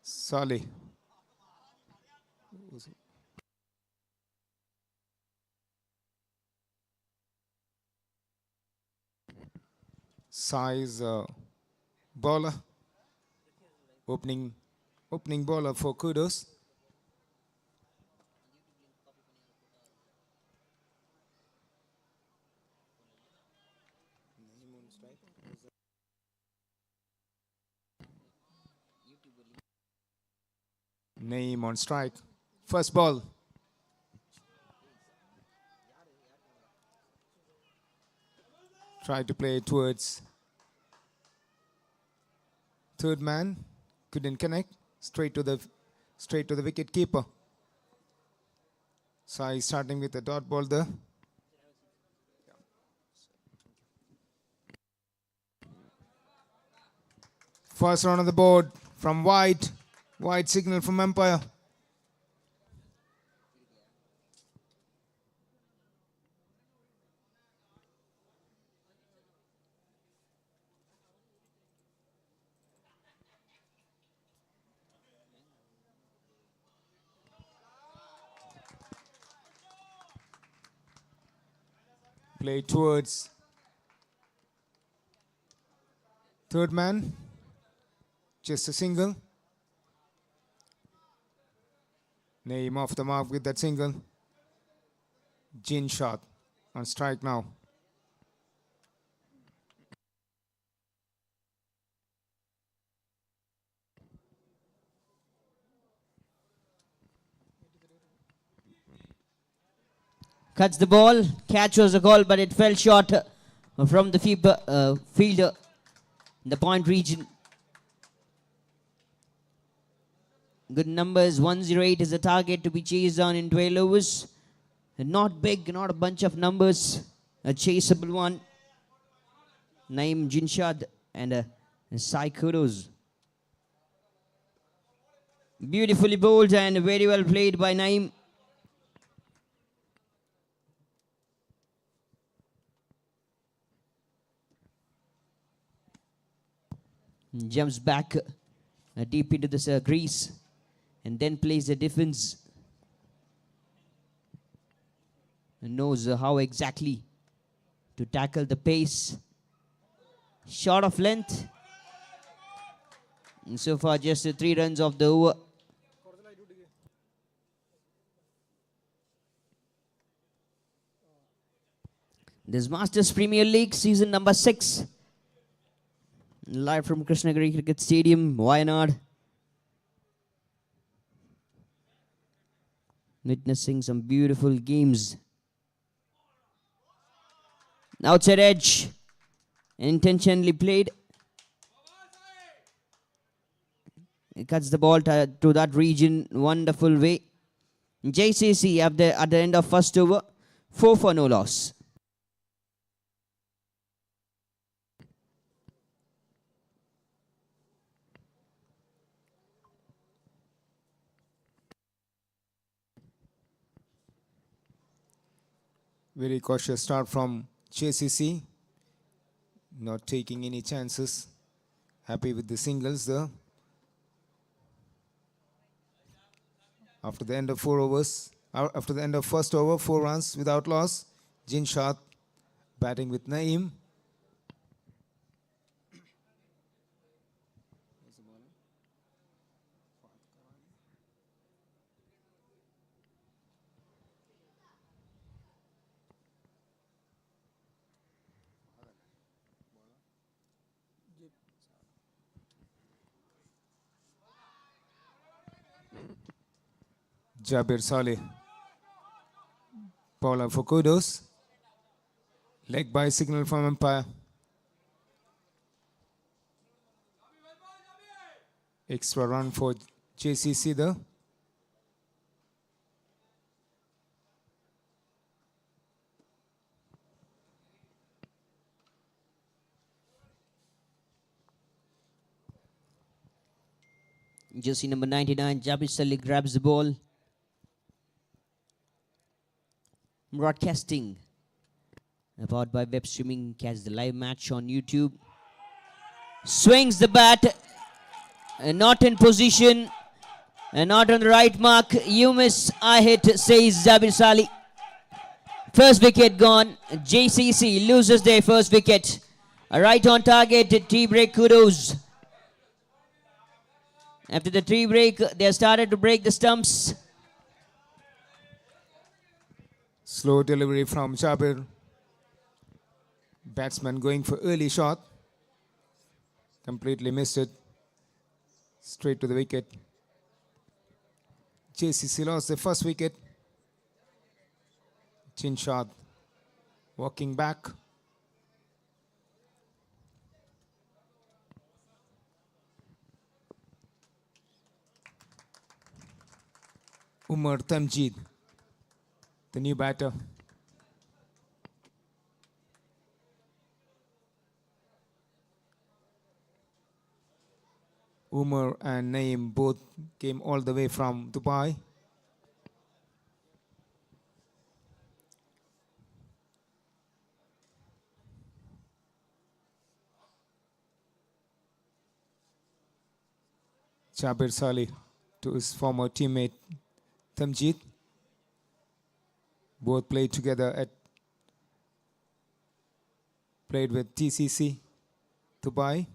Saleh. Size bowler. Opening bowler for Kudos. Naeem on strike. First ball. Try to play towards third man. Couldn't connect. Straight to the wicket keeper. So he's starting with a dot ball there. First run on the board from White. White signal from umpire. Play towards third man. Just a single. Naeem off the mark with that single. Jin shot on strike now. Cuts the ball. Catch was a goal, but it fell short from the fielder in the point region. Good numbers. 108 is the target to be chased on in 12 overs. Not big, not a bunch of numbers. A chaseable one. Naeem Jinshad and Kudos. Beautifully bowled and very well played by Naeem. Jumps back deep into the crease and then plays the defense. And knows how exactly to tackle the pace. Short of length. And so far just 3 runs of the over. This Masters Premier League season number 6. Live from Krishnagiri Cricket Stadium, Wayanad. Witnessing some beautiful games. Outside edge. Intentionally played. It cuts the ball to that region. Wonderful way. JCC at the end of first over. 4 for no loss. Very cautious start from JCC. Not taking any chances. Happy with the singles there. After the end of 4 overs, after the end of first over, 4 runs without loss. Jinshad batting with Naeem. Jabir Saleh, bowler for Kudos. Leg by signal from umpire. Extra run for JCC there. Jersey number 99, Jabir Saleh grabs the ball. Broadcasting powered by web streaming. Catch the live match on YouTube. Swings the bat. Not in position. Not on the right mark. You miss, I hit, says Jabir Saleh. First wicket gone. JCC loses their first wicket. Right on target. Tea break. Kudos. After the tea break, they started to break the stumps. Slow delivery from Jabir. Batsman going for early shot. Completely missed it. Straight to the wicket. JCC lost the first wicket. Jinshad walking back. Umar Tamjeed, the new batter. Umar and Naeem both came all the way from Dubai. Jabir Saleh to his former teammate Tamjeed. Both played together at Played with TCC Dubai.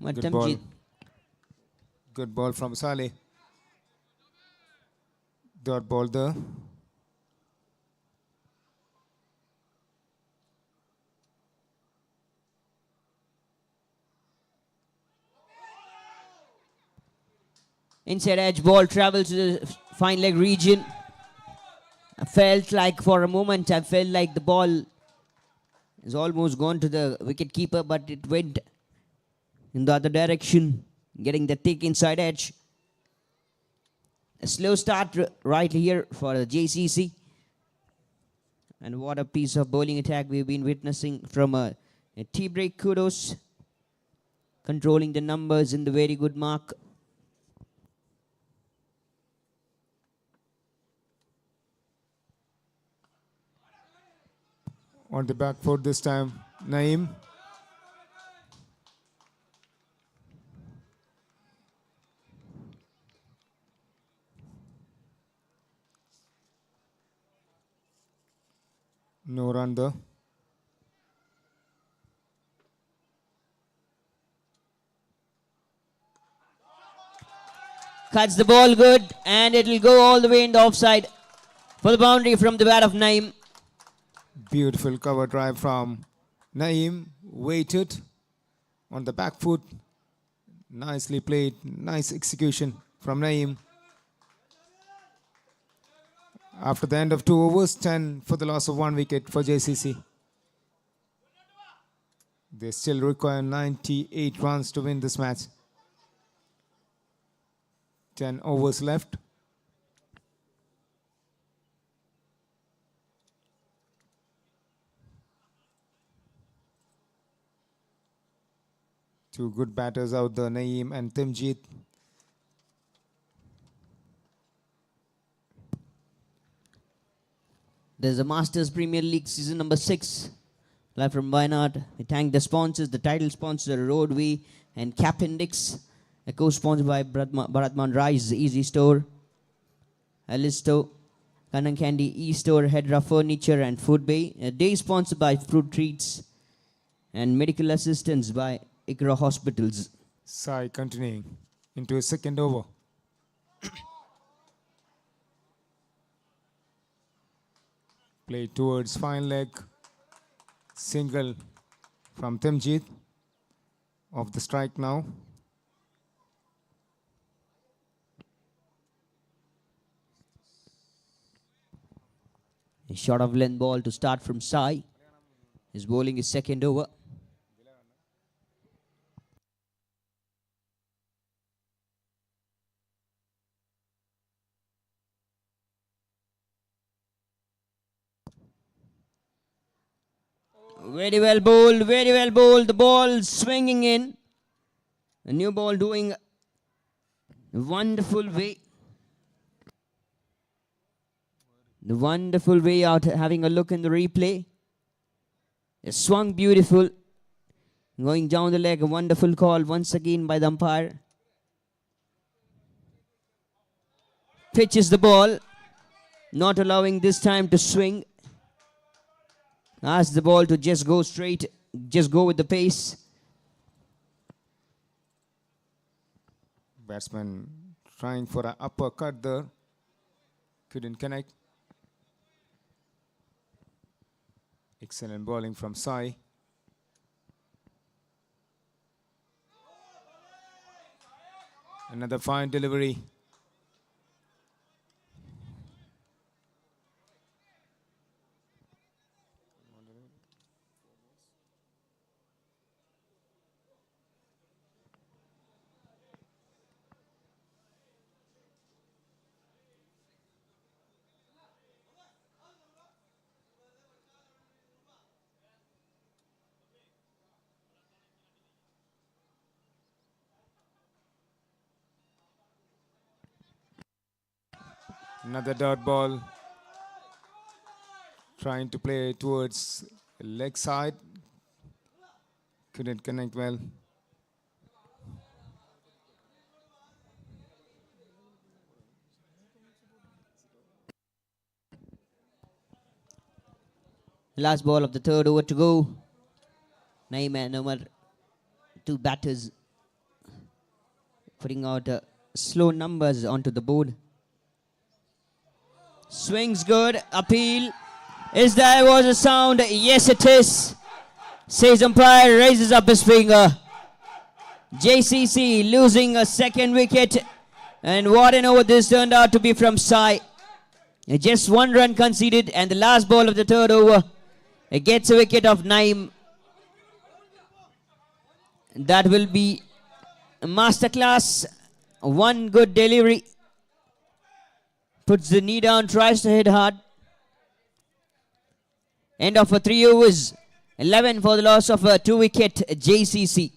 Good ball. Tamjeed. Good ball from Saleh. Dot ball there. Inside edge ball travels to the fine leg region. I felt like for a moment, I felt like the ball is almost gone to the wicket keeper, but it went in the other direction, getting the thick inside edge. A slow start right here for the JCC. And what a piece of bowling attack we've been witnessing from a tea break. Kudos, controlling the numbers in the very good mark. On the back foot this time, Naeem. No run there. Cuts the ball good, and it'll go all the way in the offside for the boundary from the bat of Naeem. Beautiful cover drive from Naeem. Waited on the back foot. Nicely played. Nice execution from Naeem. After the end of 2 overs, 10 for the loss of 1 wicket for JCC. They still require 98 runs to win this match. 10 overs left. Two good batters out there, Naeem and Timjeet. There's the Masters Premier League season number 6. Live from Wayanad. We thank the sponsors, the title sponsor, Roadway and Cap Index. A co-sponsored by Bharatman Rice, Easy Store, Alisto, Kanang Candy, E-Store, Hedra Furniture and Food Bay. A day sponsored by Fruit Treats and medical assistance by Ikra Hospitals. Sai continuing into his second over. Play towards fine leg. Single from Timjeet. Off the strike now. A shot of length ball to start from Sai. He's bowling his second over. Very well bowled, very well bowled. The ball swinging in. The new ball doing a wonderful way. The wonderful way out, having a look in the replay. It swung beautiful. Going down the leg, a wonderful call once again by the umpire. Pitches the ball, not allowing this time to swing. Asks the ball to just go straight, just go with the pace. Batsman trying for an uppercut there. Couldn't connect. Excellent bowling from Sai. Another fine delivery. Another dot ball. Trying to play towards leg side. Couldn't connect well. Last ball of the third over to go. Naim and Umar, two batters, putting out slow numbers onto the board. Swings good. Appeal. Is there was a sound? Yes, it is. Says umpire, raises up his finger. JCC losing a second wicket. And what an over this turned out to be from Sai. Just one run conceded, and the last ball of the third over, it gets a wicket of Naim. That will be a masterclass. One good delivery. Puts the knee down, tries to hit hard. End of a 3 overs. 11 for the loss of a 2 wicket JCC.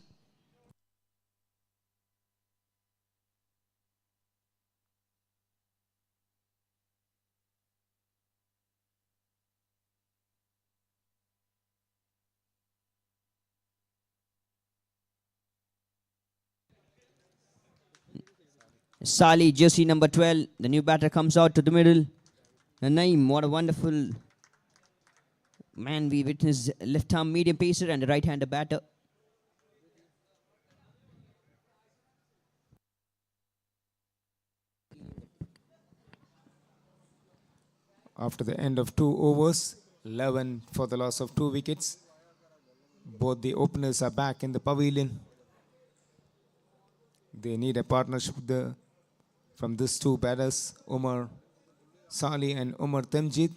Sali, jersey number 12. The new batter comes out to the middle. And Naim, what a wonderful man we witnessed. Left arm medium pacer and a right-hander batter. After the end of 2 overs, 11 for the loss of 2 wickets. Both the openers are back in the pavilion. They need a partnership from these two batters, Umar Sali and Umar Temjid.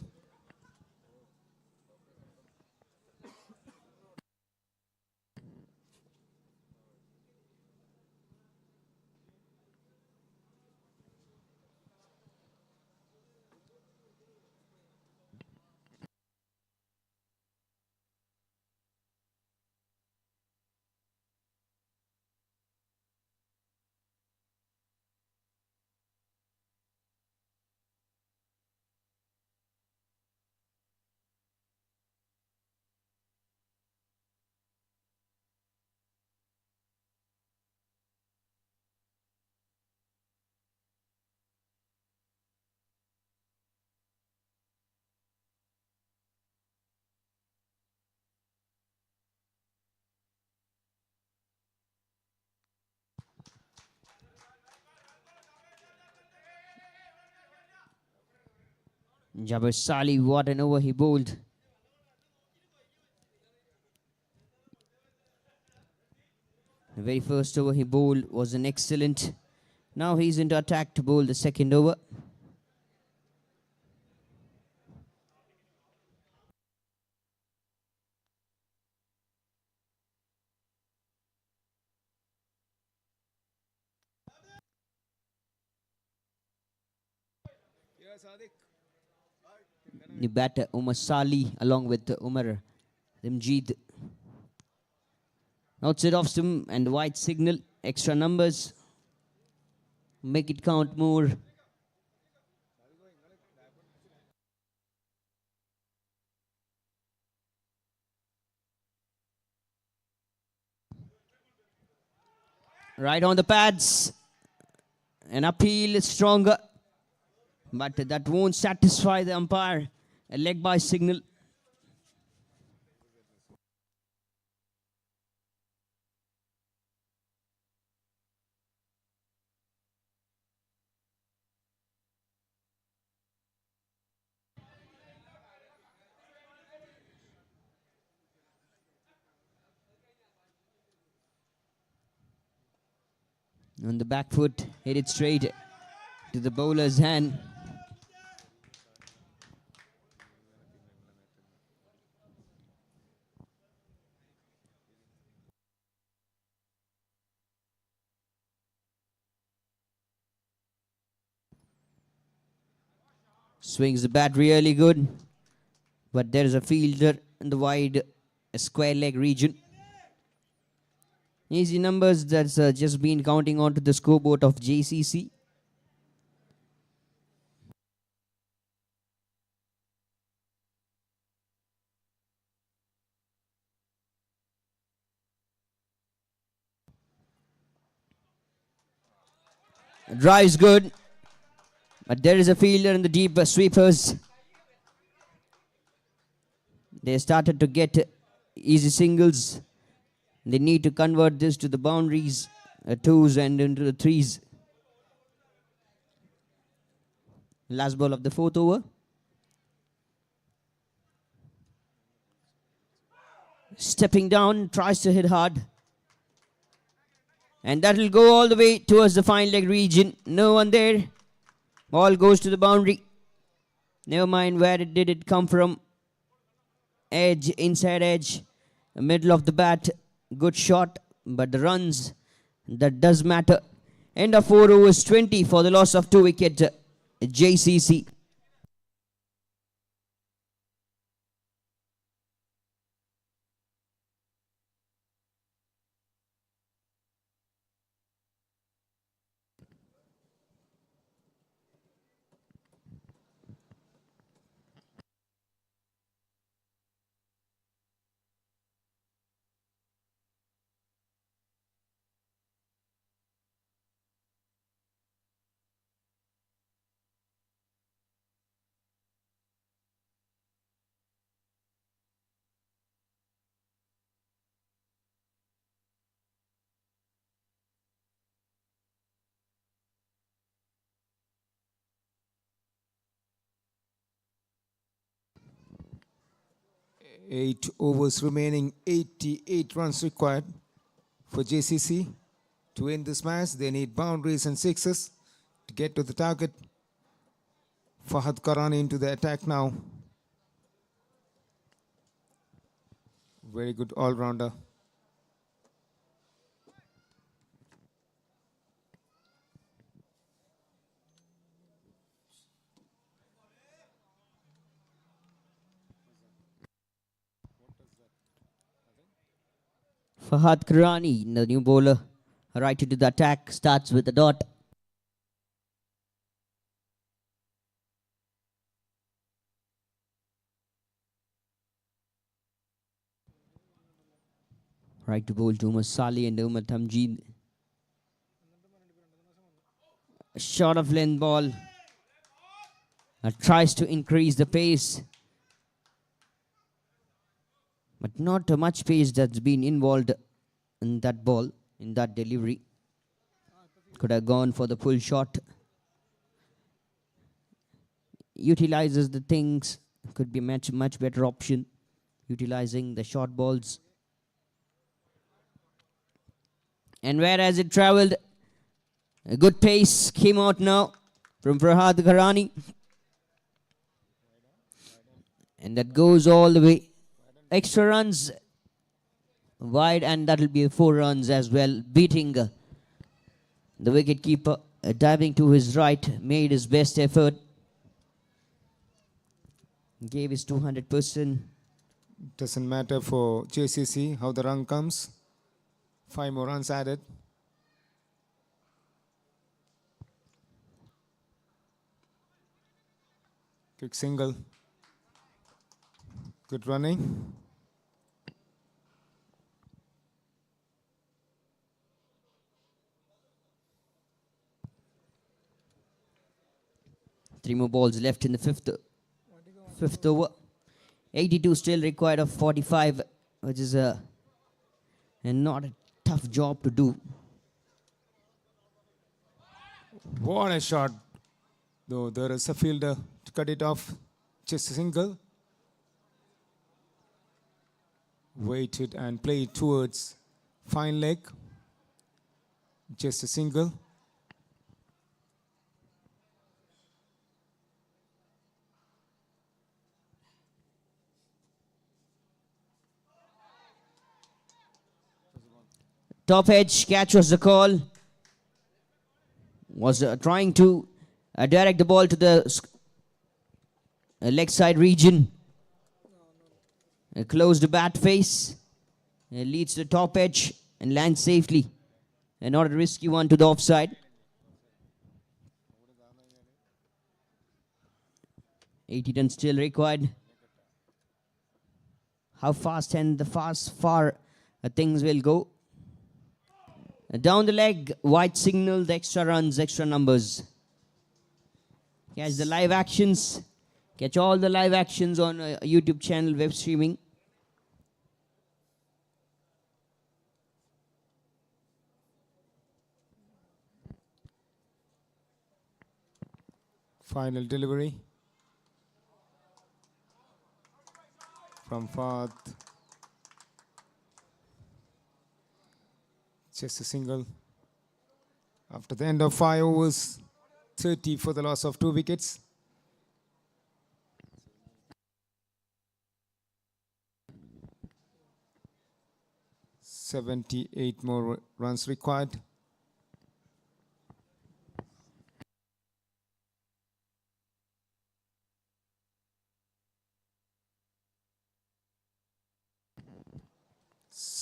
Jabir Sali, what an over he bowled. The very first over he bowled was an excellent. Now he's into attack to bowl the second over. New batter Umar Sali along with Umar Rimjeed. Outside off stum and white signal. Extra numbers. Make it count more. Right on the pads. An appeal is stronger. But that won't satisfy the umpire. A leg by signal. On the back foot, hit it straight to the bowler's hand. Swings the bat really good. But there is a fielder in the wide square leg region. Easy numbers that's just been counting onto the scoreboard of JCC. Drives good. But there is a fielder in the deep sweepers. They started to get easy singles. They need to convert this to the boundaries, twos and into the threes. Last ball of the fourth over. Stepping down, tries to hit hard. And that will go all the way towards the fine leg region. No one there. Ball goes to the boundary. Never mind where did it come from. Edge, inside edge, middle of the bat. Good shot, but the runs, that does matter. End of 4 overs, 20 for the loss of 2 wicket, JCC. Eight overs remaining, 88 runs required for JCC to win this match. They need boundaries and sixes to get to the target. Fahad Karani into the attack now. Very good all-rounder. Fahad Karani, the new bowler, right into the attack, starts with a dot. Right to bowl to Umar Salih and Umar Tamjeed. A short of length ball. Tries to increase the pace. But not much pace that's been involved in that ball, in that delivery. Could have gone for the pull shot. Utilizes the things. Could be a much better option. Utilizing the short balls. And whereas it travelled, a good pace came out now from Fahad Karani. And that goes all the way. Extra runs wide, and that will be 4 runs as well, beating the wicketkeeper, diving to his right, made his best effort, gave his 200%. Doesn't matter for JCC how the run comes. 5 more runs added. Quick single. Good running. Three more balls left in the fifth over. 82 still required of 45, which is not a tough job to do. What a shot. Though there is a fielder to cut it off. Just a single. Waited and played towards fine leg. Just a single. Top edge, catch was the call. Was trying to direct the ball to the leg side region. Closed the bat face. Leads to the top edge and lands safely. And not a risky one to the offside. 80 runs still required. How fast and far things will go. Down the leg, white signal, the extra runs, extra numbers. Catch the live actions. Catch all the live actions on YouTube channel, web streaming. Final delivery from Fahad. Just a single. After the end of 5 overs, 30 for the loss of 2 wickets. "78 more runs required."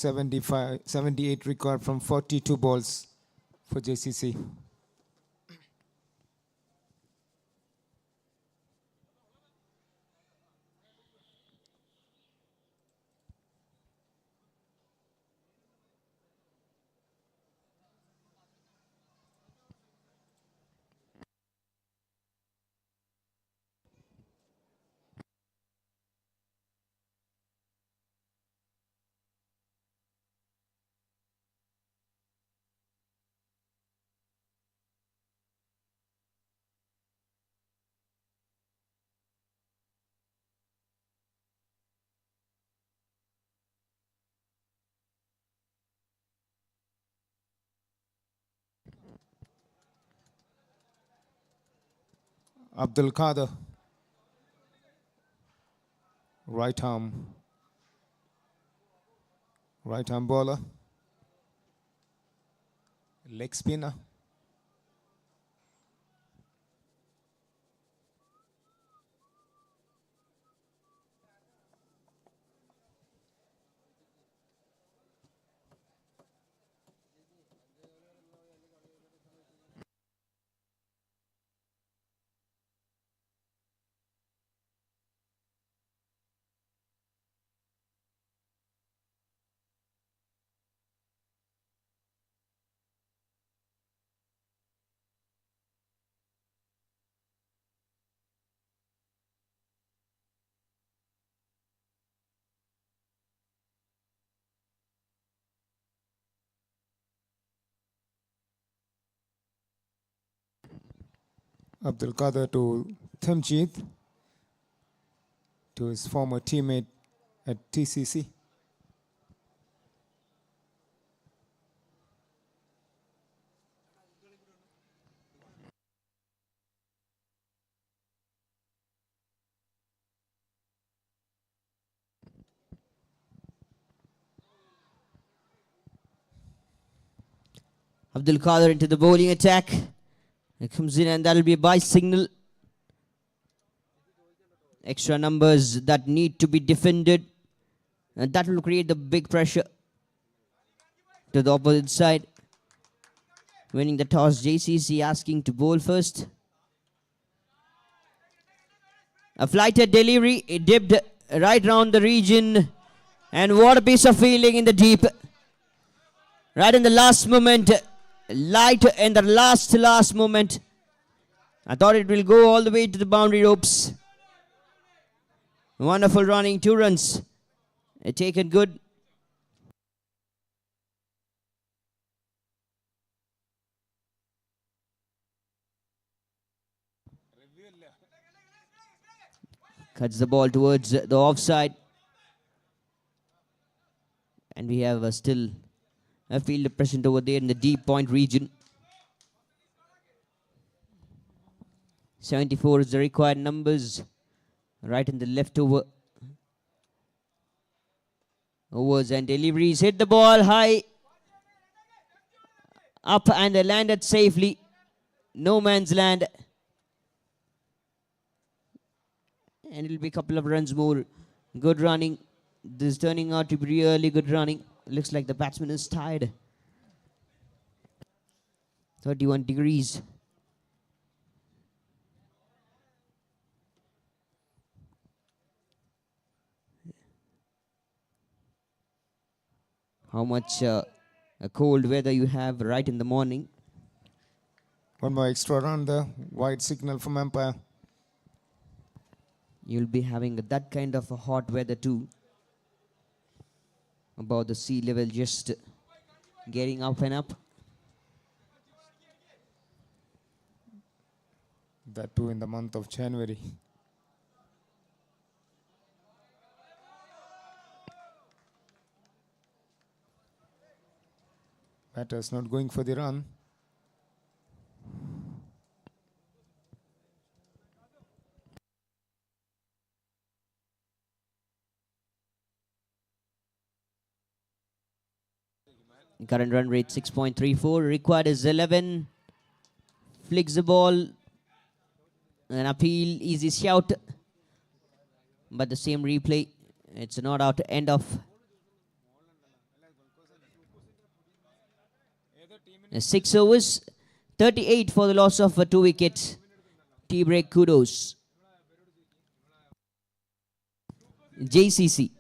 "78 required from 42 balls for JCC. Abdul Qadir, right arm bowler, leg spinner. Abdul Qadir to Thamjeed, to his former teammate at TCC. Abdul Qadir into the bowling attack. It comes in and that'll be a buy signal. Extra numbers that need to be defended. And that will create the big pressure to the opposite side. Winning the toss, JCC asking to bowl first. A flighted delivery, it dipped right round the region. And what a piece of fielding in the deep. Right in the last moment. Light in the last moment. I thought it will go all the way to the boundary ropes. Wonderful running, 2 runs. Taken good. Cuts the ball towards the offside. And we have still a fielder present over there in the deep point region. 74 is the required numbers. Right in the leftover. Overs and deliveries. Hit the ball high. Up and they landed safely. No man's land. And it'll be a couple of runs more. Good running. This is turning out to be really good running. Looks like the batsman is tired. 31 degrees. How much a cold weather you have right in the morning. One more extra run there. White signal from umpire. You'll be having that kind of a hot weather too. About the sea level just getting up and up. That too in the month of January. Batters not going for the run. Current run rate 6.34. Required is 11. Flicks the ball. An appeal, easy shout. But the same replay. It's not out. End of 6 overs. 38 for the loss of 2 wickets. Tea break, Kudos. JCC.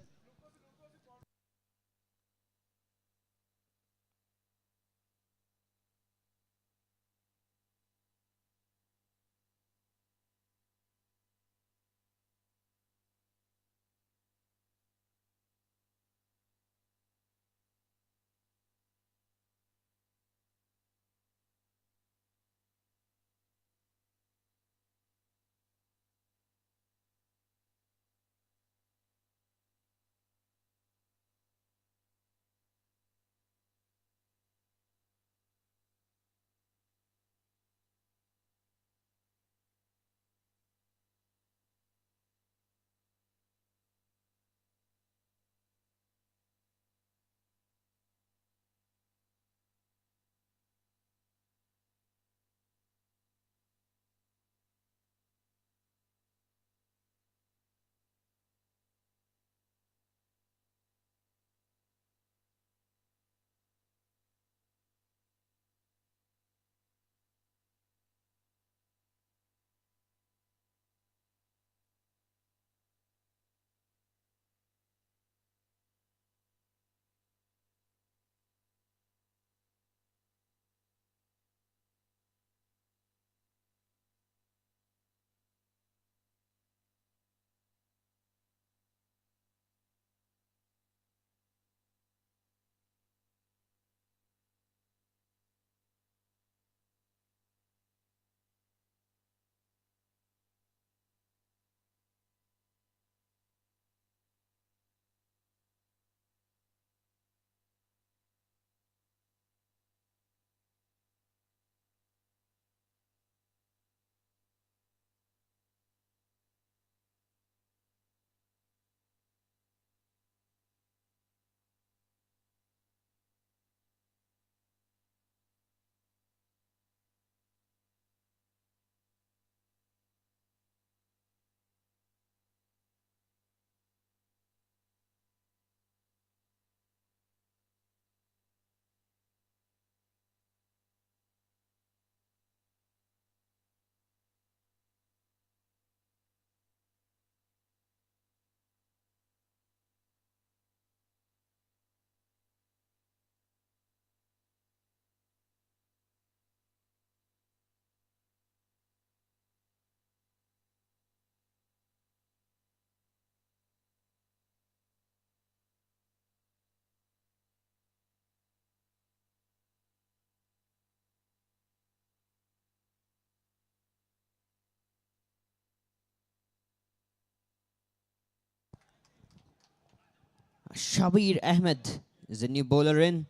Shabir Ahmed is the new bowler in.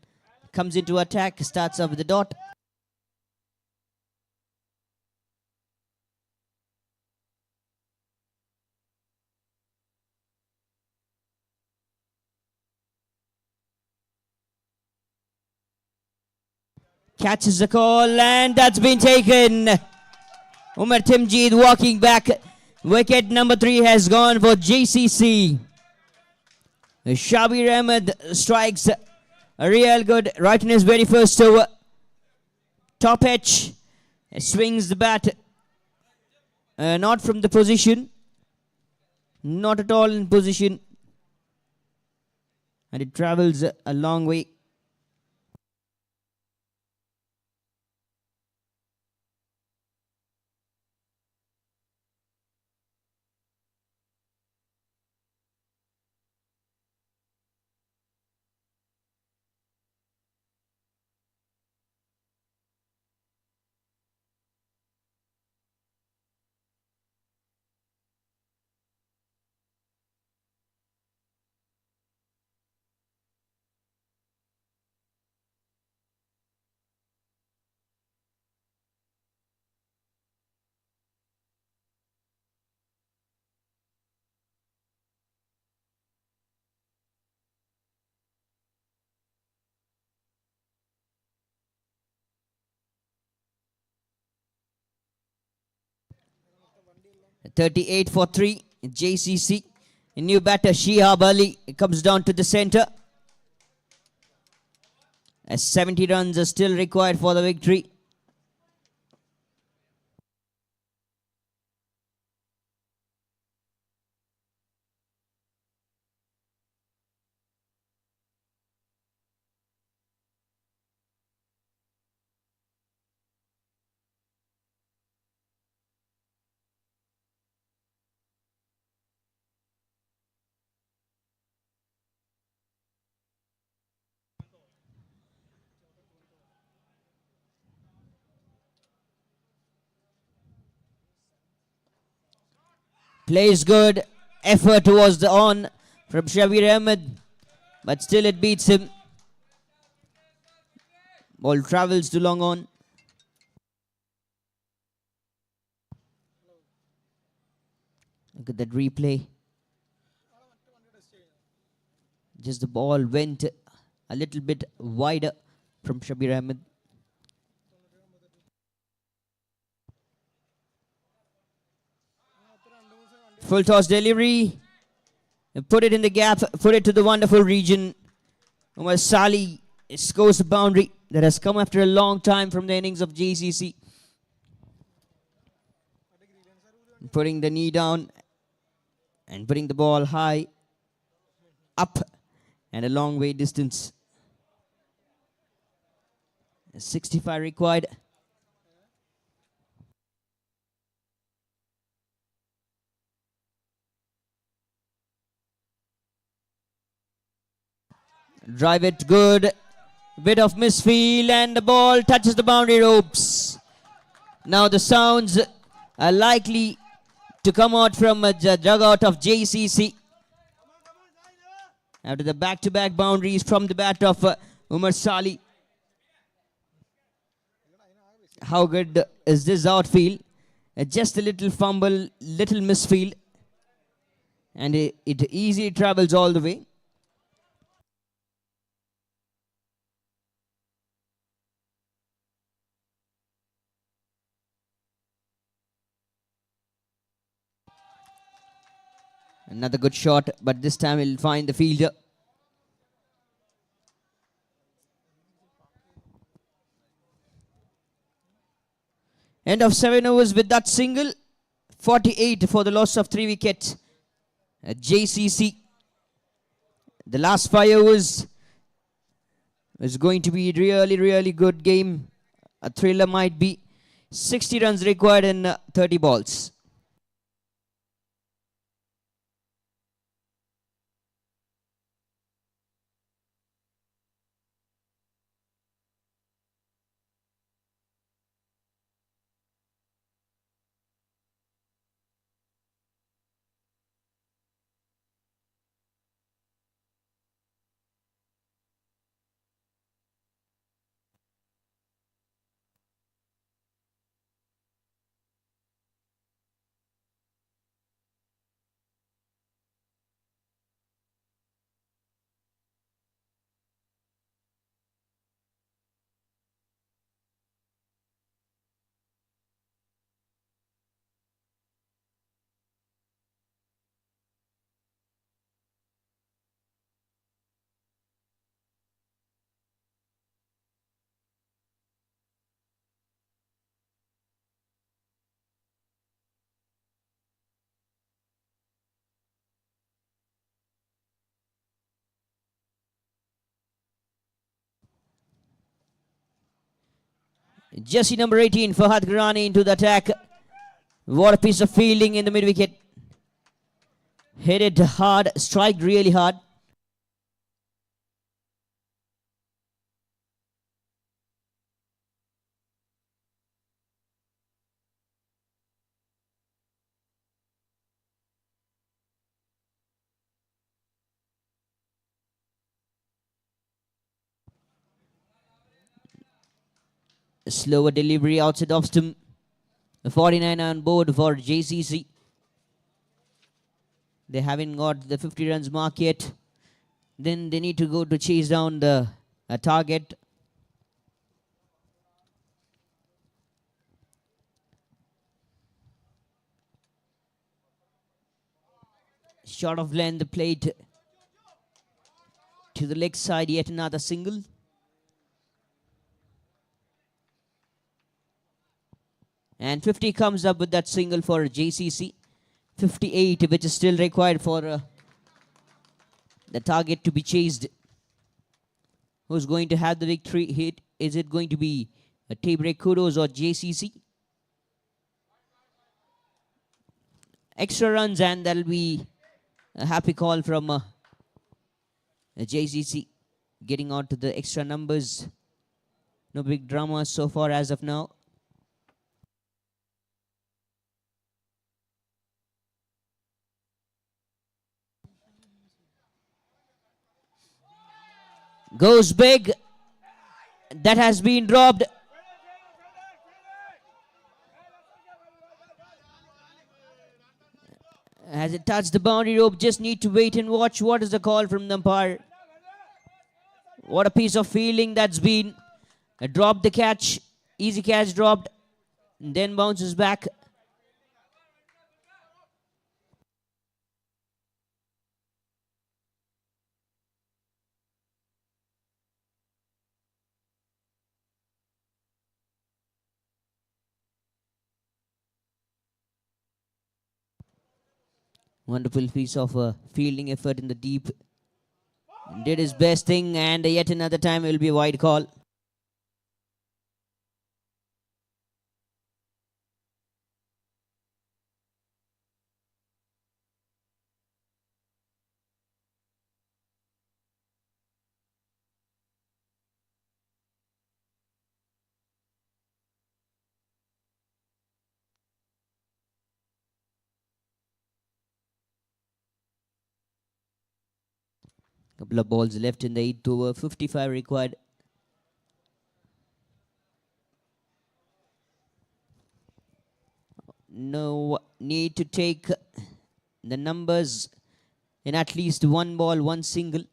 Comes into attack, starts off with the dot. Catches the call and that's been taken. Umar Timjid walking back. Wicket number 3 has gone for JCC. Shabir Ahmed strikes real good right in his very first over. Top edge. Swings the bat. Not from the position. Not at all in position. And it travels a long way. 38 for 3. JCC. A new batter, Shihab Ali, comes down to the center. As 70 runs are still required for the victory. Plays good. Effort was on from Shabir Ahmed. But still it beats him. Ball travels to long on. Look at that replay. Just the ball went a little bit wider from Shabir Ahmed. Full toss delivery. Put it in the gap. Put it to the wonderful region. Umar Sali scores a boundary that has come after a long time from the innings of JCC. Putting the knee down and putting the ball high up and a long way distance. 65 required. Drive it good. Bit of misfield and the ball touches the boundary ropes. Now the sounds are likely to come out from the dugout of JCC. After the back-to-back boundaries from the bat of Umar Sali. How good is this outfield? Just a little fumble, little misfield. And it easily travels all the way. Another good shot, but this time he'll find the fielder. End of 7 overs with that single. 48 for the loss of 3 wickets at JCC. The last 5 overs is going to be really good game. A thriller might be. 60 runs required in 30 balls. Jersey number 18, Fahad Gharani into the attack. What a piece of fielding in the mid-wicket. Hit it hard, strike really hard. A slower delivery outside off stump. 49 on board for JCC. They haven't got the 50 runs mark yet. Then they need to go to chase down the target. Short of length played to the leg side, yet another single. And 50 comes up with that single for JCC. 58, which is still required for the target to be chased. Who's going to have the victory hit? Is it going to be a tie-break Kudos or JCC? Extra runs, and that'll be a happy call from JCC getting on to the extra numbers. No big drama so far as of now. Goes big. That has been dropped. Has it touched the boundary rope? Just need to wait and watch. What is the call from the umpire? What a piece of fielding that's been. Dropped the catch. Easy catch dropped. And then bounces back. Wonderful piece of fielding effort in the deep. Did his best thing, and yet another time it will be a wide call. Couple of balls left in the 8th over. 55 required. No need to take the numbers in at least one ball, one single.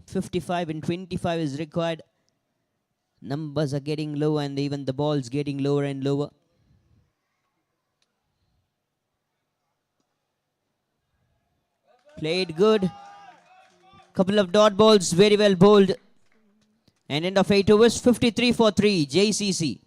55 and 25 is required. Numbers are getting low, and even the ball's getting lower and lower. Played good. Couple of dot balls, very well bowled. And end of 8 overs, 53 for 3, JCC.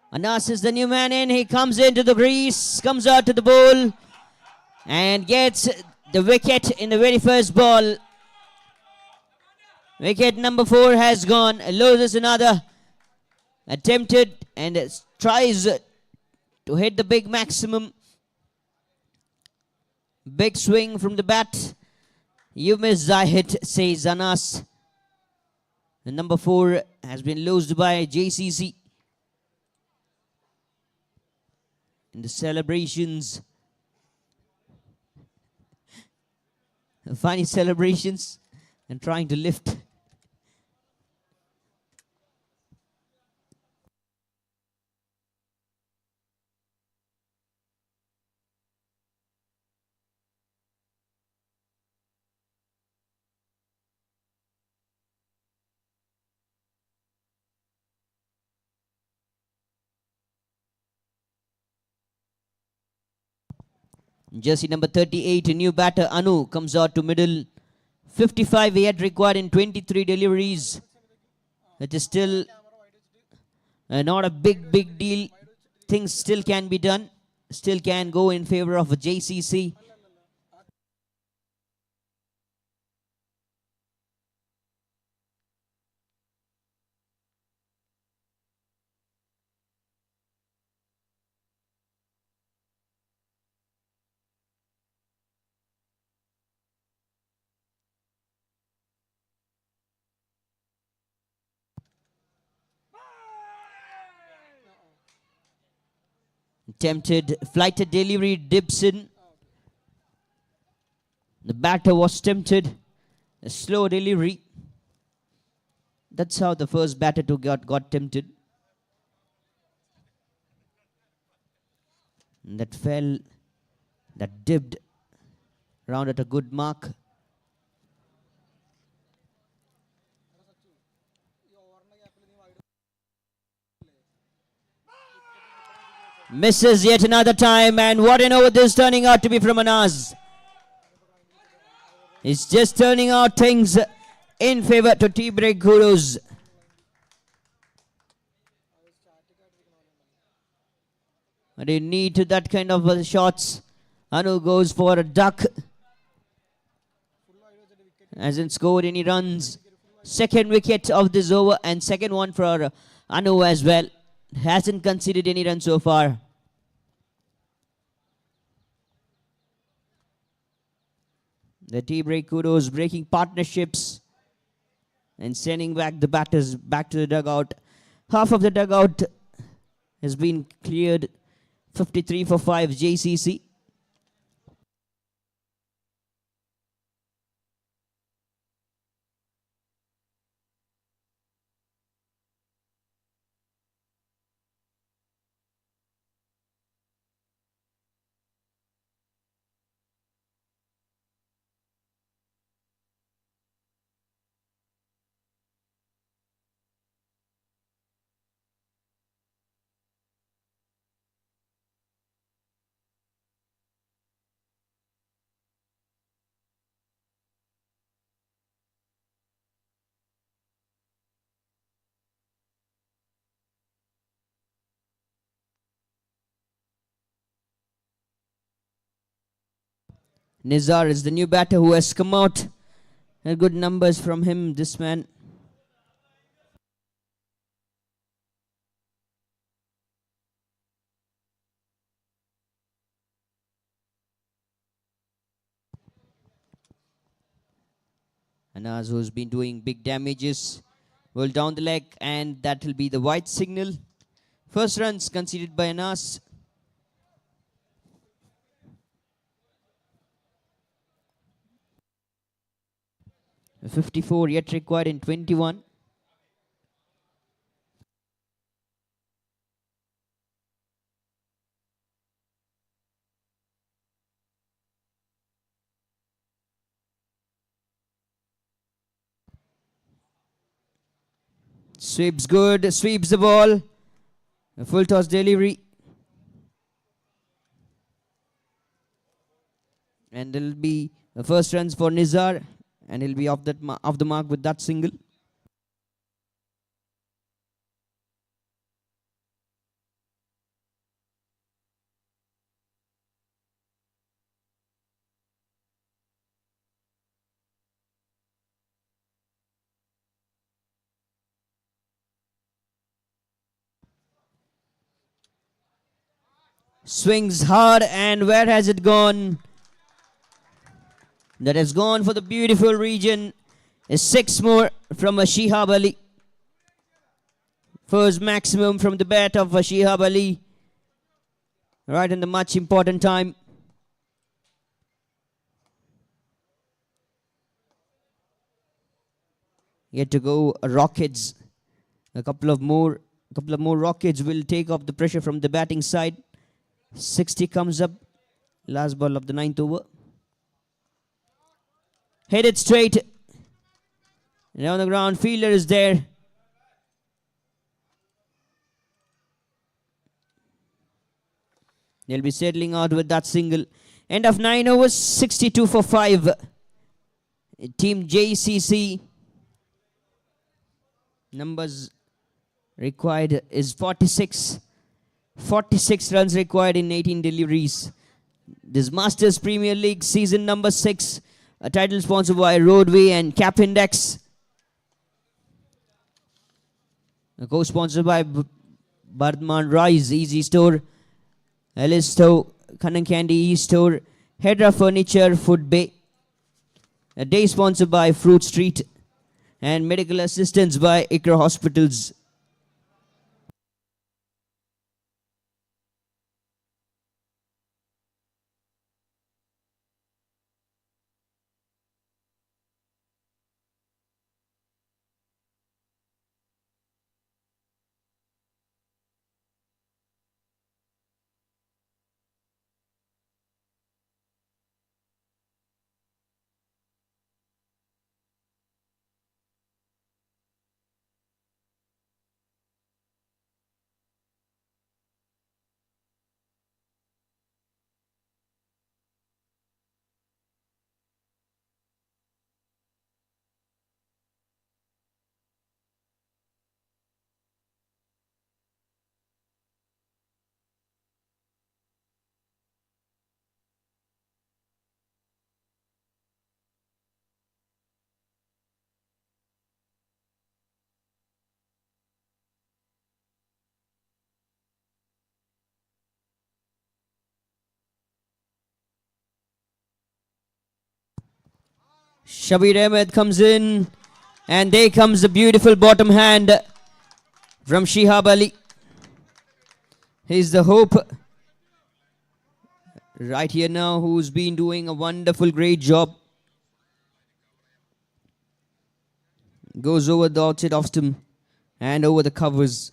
Anas is the new man in. He comes into the crease, comes out to the bowl, and gets the wicket in the very first ball. Wicket number 4 has gone. Loses another. Attempted and tries to hit the big maximum. Big swing from the bat. You missed the hit, says Anas. And number 4 has been lost by JCC. In the celebrations. Funny celebrations. And trying to lift. . Jersey number 38, a new batter, Anu, comes out to middle. 55 he had required in 23 deliveries. It is still not a big deal. Things still can be done. Still can go in favor of JCC. Tempted, flighted delivery, dips in. The batter was tempted. A slow delivery. That's how the first batter to got tempted. And that fell, that dipped round at a good mark. Misses yet another time, and what an over this turning out to be from Anas. It's just turning out things in favor to T-Break Kudos. But in need to that kind of shots. Anu goes for a duck. Hasn't scored any runs. Second wicket of this over and second one for Anu as well. Hasn't conceded any runs so far. The T-Break Kudos breaking partnerships and sending back the batters back to the dugout. Half of the dugout has been cleared. 53 for 5 JCC. Nizar is the new batter who has come out. Good numbers from him, this man. Anas, who's been doing big damages, will down the leg, and that will be the white signal. First runs conceded by Anas. A 54 yet required in 21. Sweeps good, sweeps the ball. A full toss delivery. And there will be the first runs for Nizar. And he'll be off the mark with that single. Swings hard, and where has it gone? That has gone for the beautiful region. A 6 more from Shihab Ali. First maximum from the bat of Shihab Ali. Right in the much important time. Yet to go Rockets. A couple of more Rockets will take off the pressure from the batting side. 60 comes up. Last ball of the 9th over. Headed straight. And on the ground, fielder is there. They'll be settling out with that single. End of 9 overs, 62 for 5. Team JCC. Numbers required is 46. 46 runs required in 18 deliveries. This Masters Premier League season number 6. A title sponsored by Roadway and Cap Index. Co-sponsored by Bardman Rise, Easy Store, Ellis Store, Kannan Candy E-Store, Hedra Furniture, Food Bay. A day sponsored by Fruit Street and medical assistance by Ikra Hospitals. Shabir Ahmed comes in, and there comes the beautiful bottom hand from Shihab Ali. He's the hope right here now, who's been doing a wonderful, great job. Goes over the outside of stump and over the covers.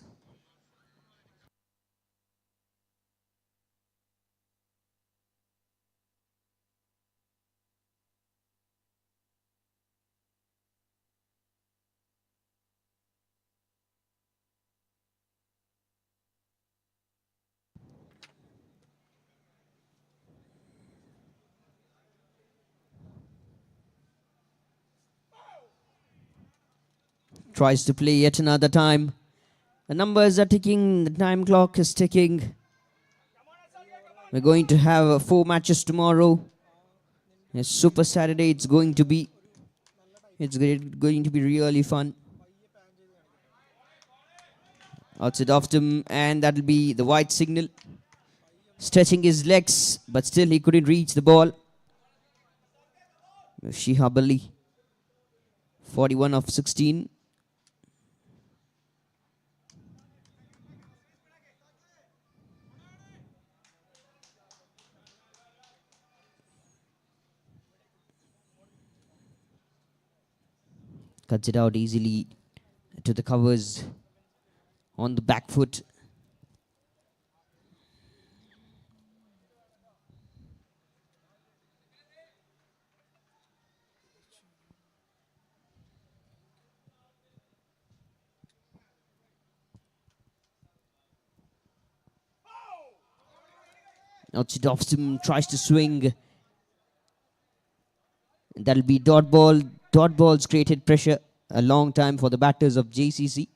Tries to play yet another time. The numbers are ticking, the time clock is ticking. We're going to have 4 matches tomorrow. A Super Saturday it's going to be. It's going to be really fun. Outside of him, and that'll be the white signal. Stretching his legs, but still he couldn't reach the ball. Shihab Ali, 41 of 16. Cuts it out easily to the covers on the back foot. Outside off him, tries to swing. That'll be dot ball. Dot balls created pressure a long time for the batters of JCC.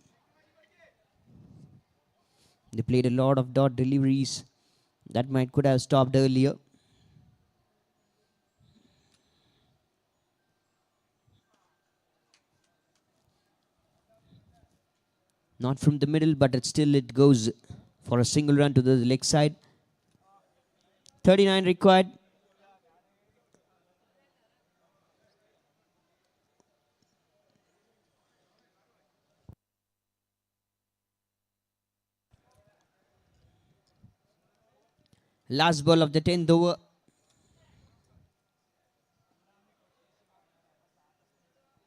They played a lot of dot deliveries that could have stopped earlier. Not from the middle, but it goes for a single run to the leg side. 39 required. Last ball of the 10th over.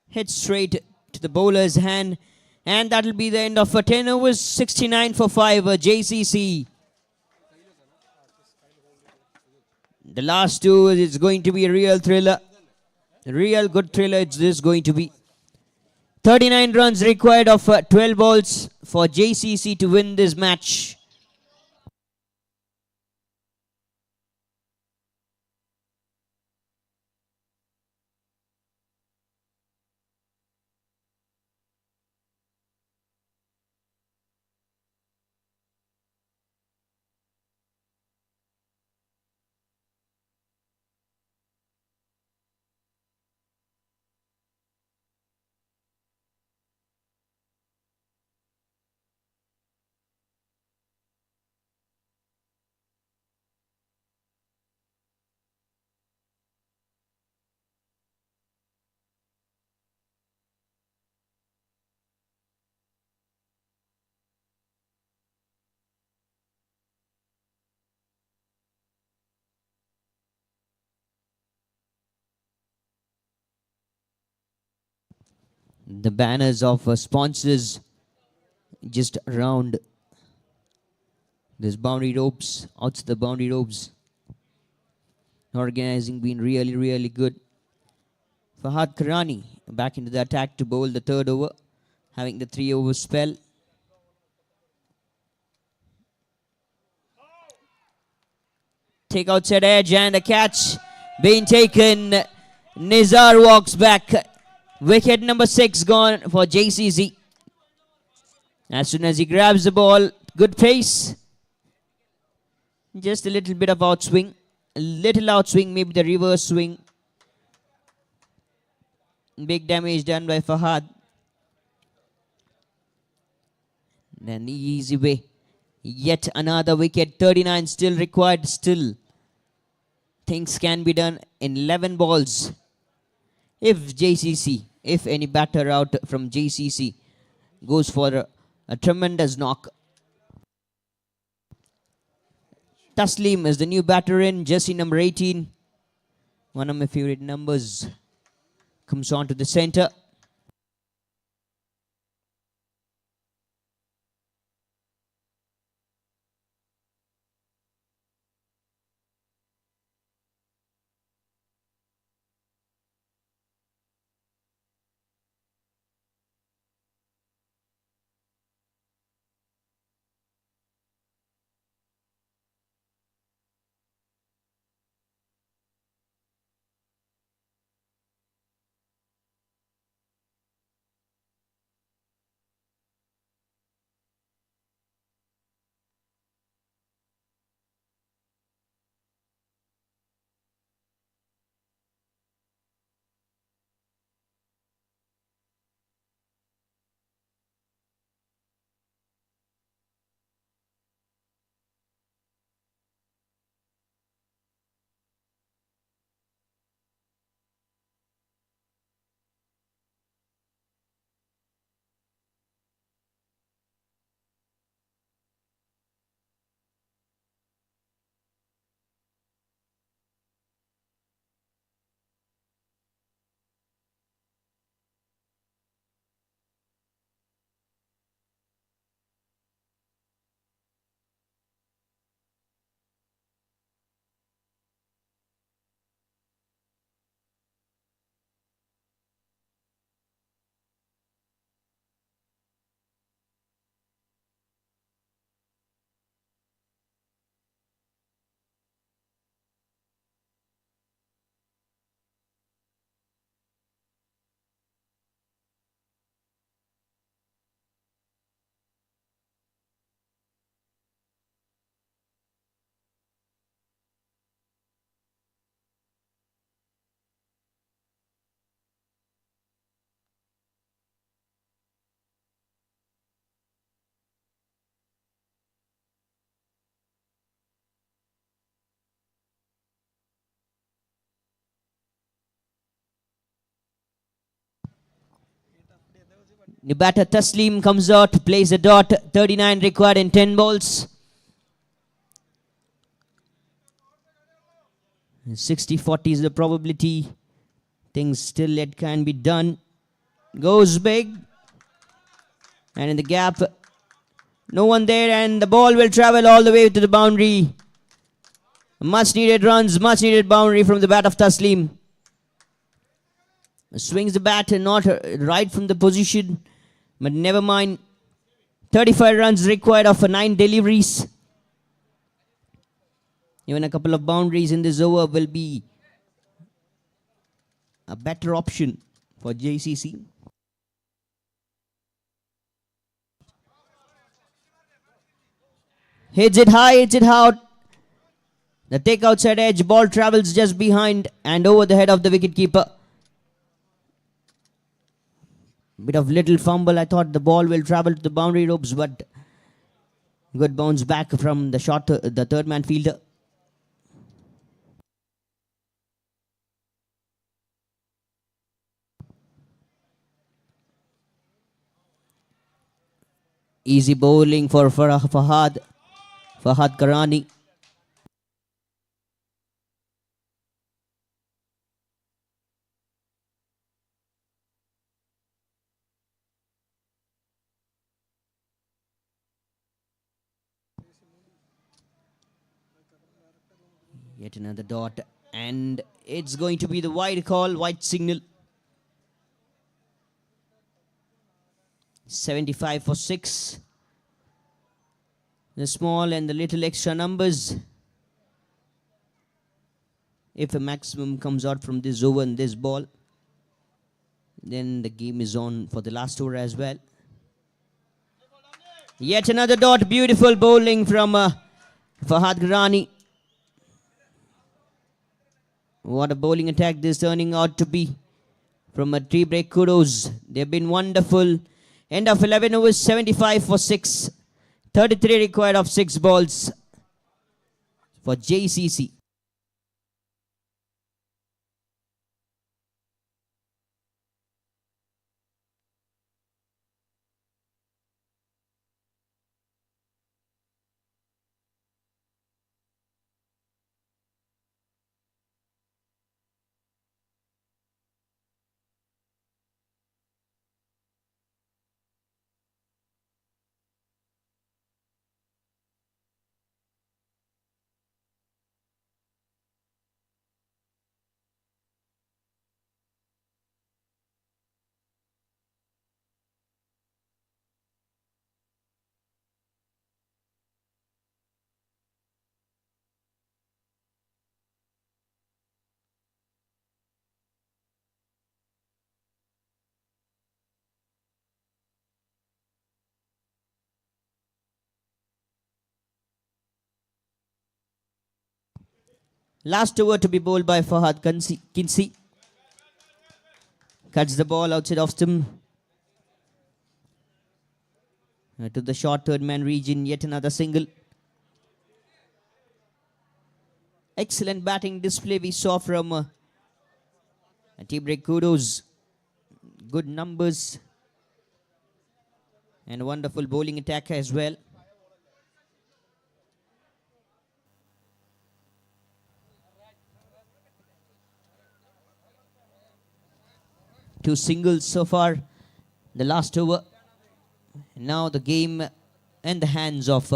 Hit straight to the bowler's hand. And that'll be the end of 10 overs. 69 for 5. JCC. The last 2 is going to be a real thriller. A real good thriller it's this going to be. 39 runs required of 12 balls for JCC to win this match. The banners of sponsors just around this boundary ropes, outside the boundary ropes. Organizing been really, really good. Fahad Karani back into the attack to bowl the third over, having the 3-over spell. Take outside edge and a catch being taken. Nizar walks back. Wicket number 6 gone for JCC. As soon as he grabs the ball, good pace. Just a little bit of outswing. A little outswing, maybe the reverse swing. Big damage done by Fahad. Then easy way. Yet another wicket. 39 still required. Still things can be done in 11 balls. If any batter out from JCC goes for a tremendous knock. Taslim is the new batter in, jersey number 18. One of my favorite numbers. Comes on to the center. The batter Taslim comes out, plays a dot. 39 required in 10 balls. 60-40 is the probability. Things still yet can be done. Goes big. And in the gap, no one there, and the ball will travel all the way to the boundary. Much needed runs, much needed boundary from the bat of Taslim. Swings the bat and not right from the position. But never mind. 35 runs required of 9 deliveries. Even a couple of boundaries in this over will be a better option for JCC. Hits it high, hits it out. The take outside edge, ball travels just behind and over the head of the wicketkeeper. Bit of little fumble. I thought the ball will travel to the boundary ropes, but good bounce back from the short, the third man fielder. Easy bowling for Fahad Karani. Yet another dot. And it's going to be the wide call, white signal. 75 for 6. The small and the little extra numbers. If a maximum comes out from this over and this ball, then the game is on for the last over as well. Yet another dot. Beautiful bowling from Fahad Ghorani. What a bowling attack this turning out to be from a tea break. Kudos. They've been wonderful. End of 11 overs, 75 for 6. 33 required of 6 balls for JCC. Last over to be bowled by Fahad Kinsey. Cuts the ball outside off stump. To the short third man region. Yet another single. Excellent batting display we saw from tea break. Kudos. Good numbers. And wonderful bowling attack as well. Two singles so far. The last over. Now the game in the hands of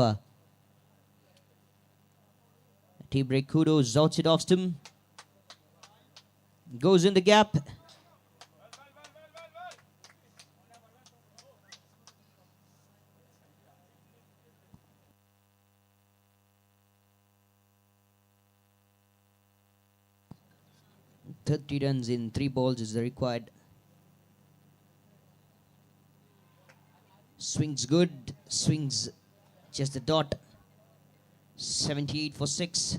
tea break. Kudos outside off stump. Goes in the gap. "30 runs in 3 balls is the required." Swings good. Swings just a dot. 78 for 6.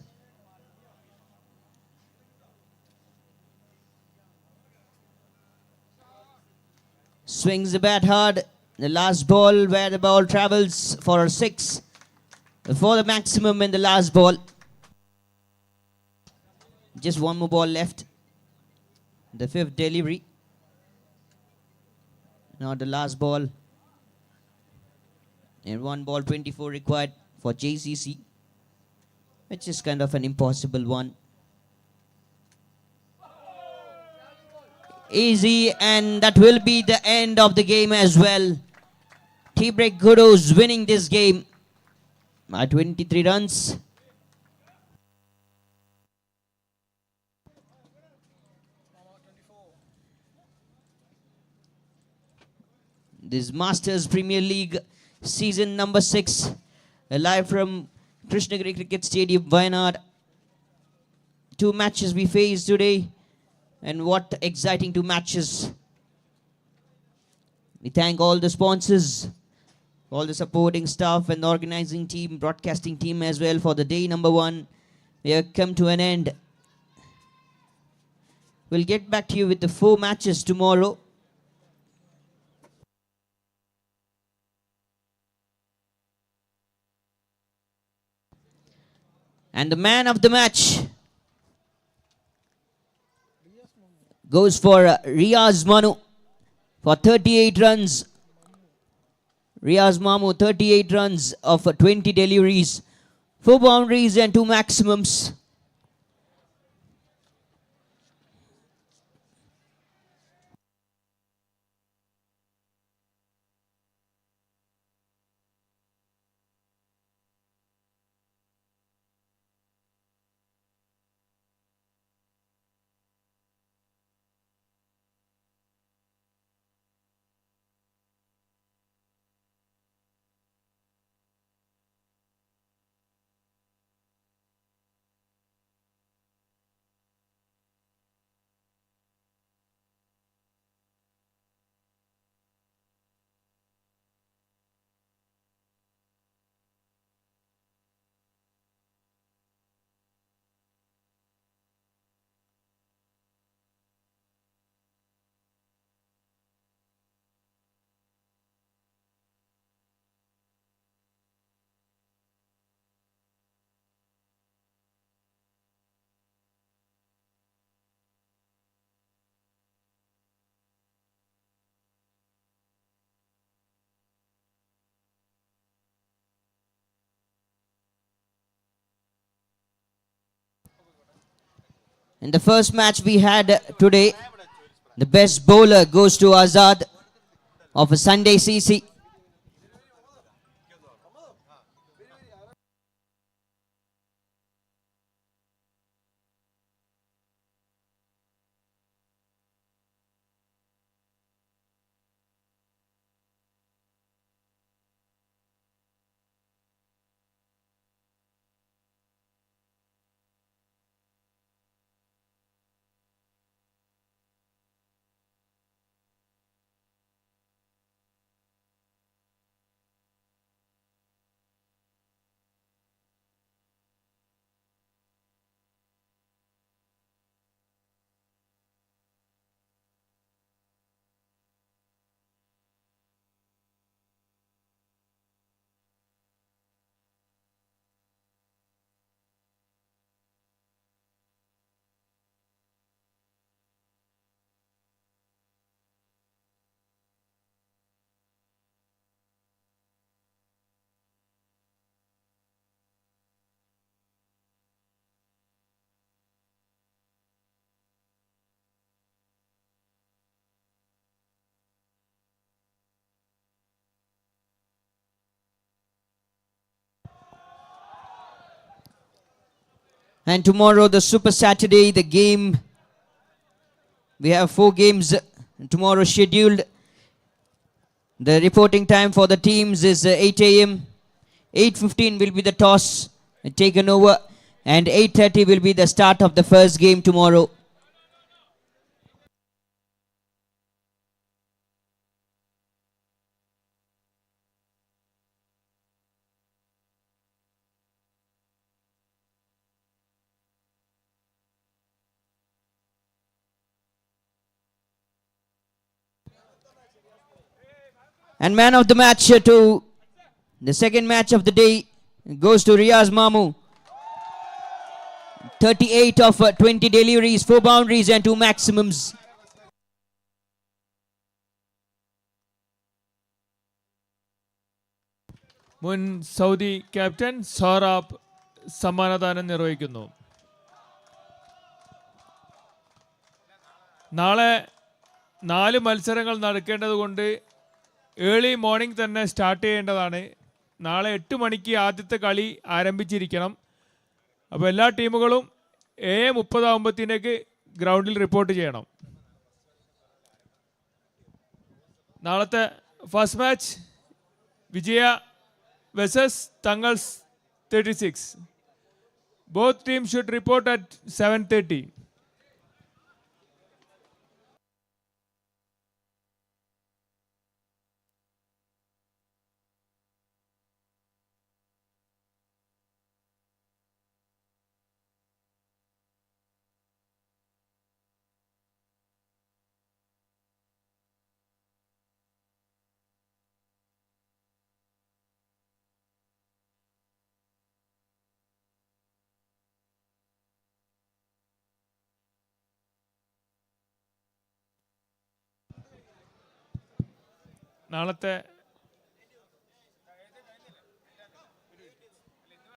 Swings the bat hard. The last ball where the ball travels for a 6. For the maximum in the last ball. Just one more ball left. The 5th delivery. Now the last ball. And 1 ball 24 required for JCC. Which is kind of an impossible one. Easy, and that will be the end of the game as well. Tea break Kudos winning this game by 23 runs. This Masters Premier League season number 6, live from Krishnagiri Cricket Stadium, Wayanad. 2 matches we face today, and what exciting 2 matches. We thank all the sponsors, all the supporting staff and the organizing team, broadcasting team as well for the day number 1. We have come to an end. We'll get back to you with the 4 matches tomorrow. And the man of the match goes for Riaz Manu for 38 runs. Riaz Mamu, 38 runs of 20 deliveries, 4 boundaries and 2 maximums. In the first match we had today, the best bowler goes to Azad of a Sunday CC. And tomorrow, the Super Saturday, the game. We have 4 games tomorrow scheduled. The reporting time for the teams is 8 a.m. 8:15 will be the toss taken over. And 8:30 will be the start of the first game tomorrow. And man of the match to the second match of the day goes to Riaz Mamu. 38 of 20 deliveries, 4 boundaries and 2 maximums. മുൻ Saudi captain സോറാബ് സമ്മാനദാനം നിർവഹിക്കുന്നു. നാളെ 4 മത്സരങ്ങൾ നടക്കേണ്ടതുകൊണ്ട് early morning തന്നെ start ചെയ്യേണ്ടതാണ്. നാളെ 8 മണിക്ക് ആദ്യത്തെ കളി ആരംഭിച്ചിരിക്കണം. അപ്പോൾ എല്ലാ ടീമുകളും 7:30 ആകുമ്പോഴത്തേക്ക് ഗ്രൗണ്ടിൽ റിപ്പോർട്ട് ചെയ്യണം. നാളത്തെ first match Vijaya versus Tangals 36. Both teams should report at 7:30. നാളത്തെ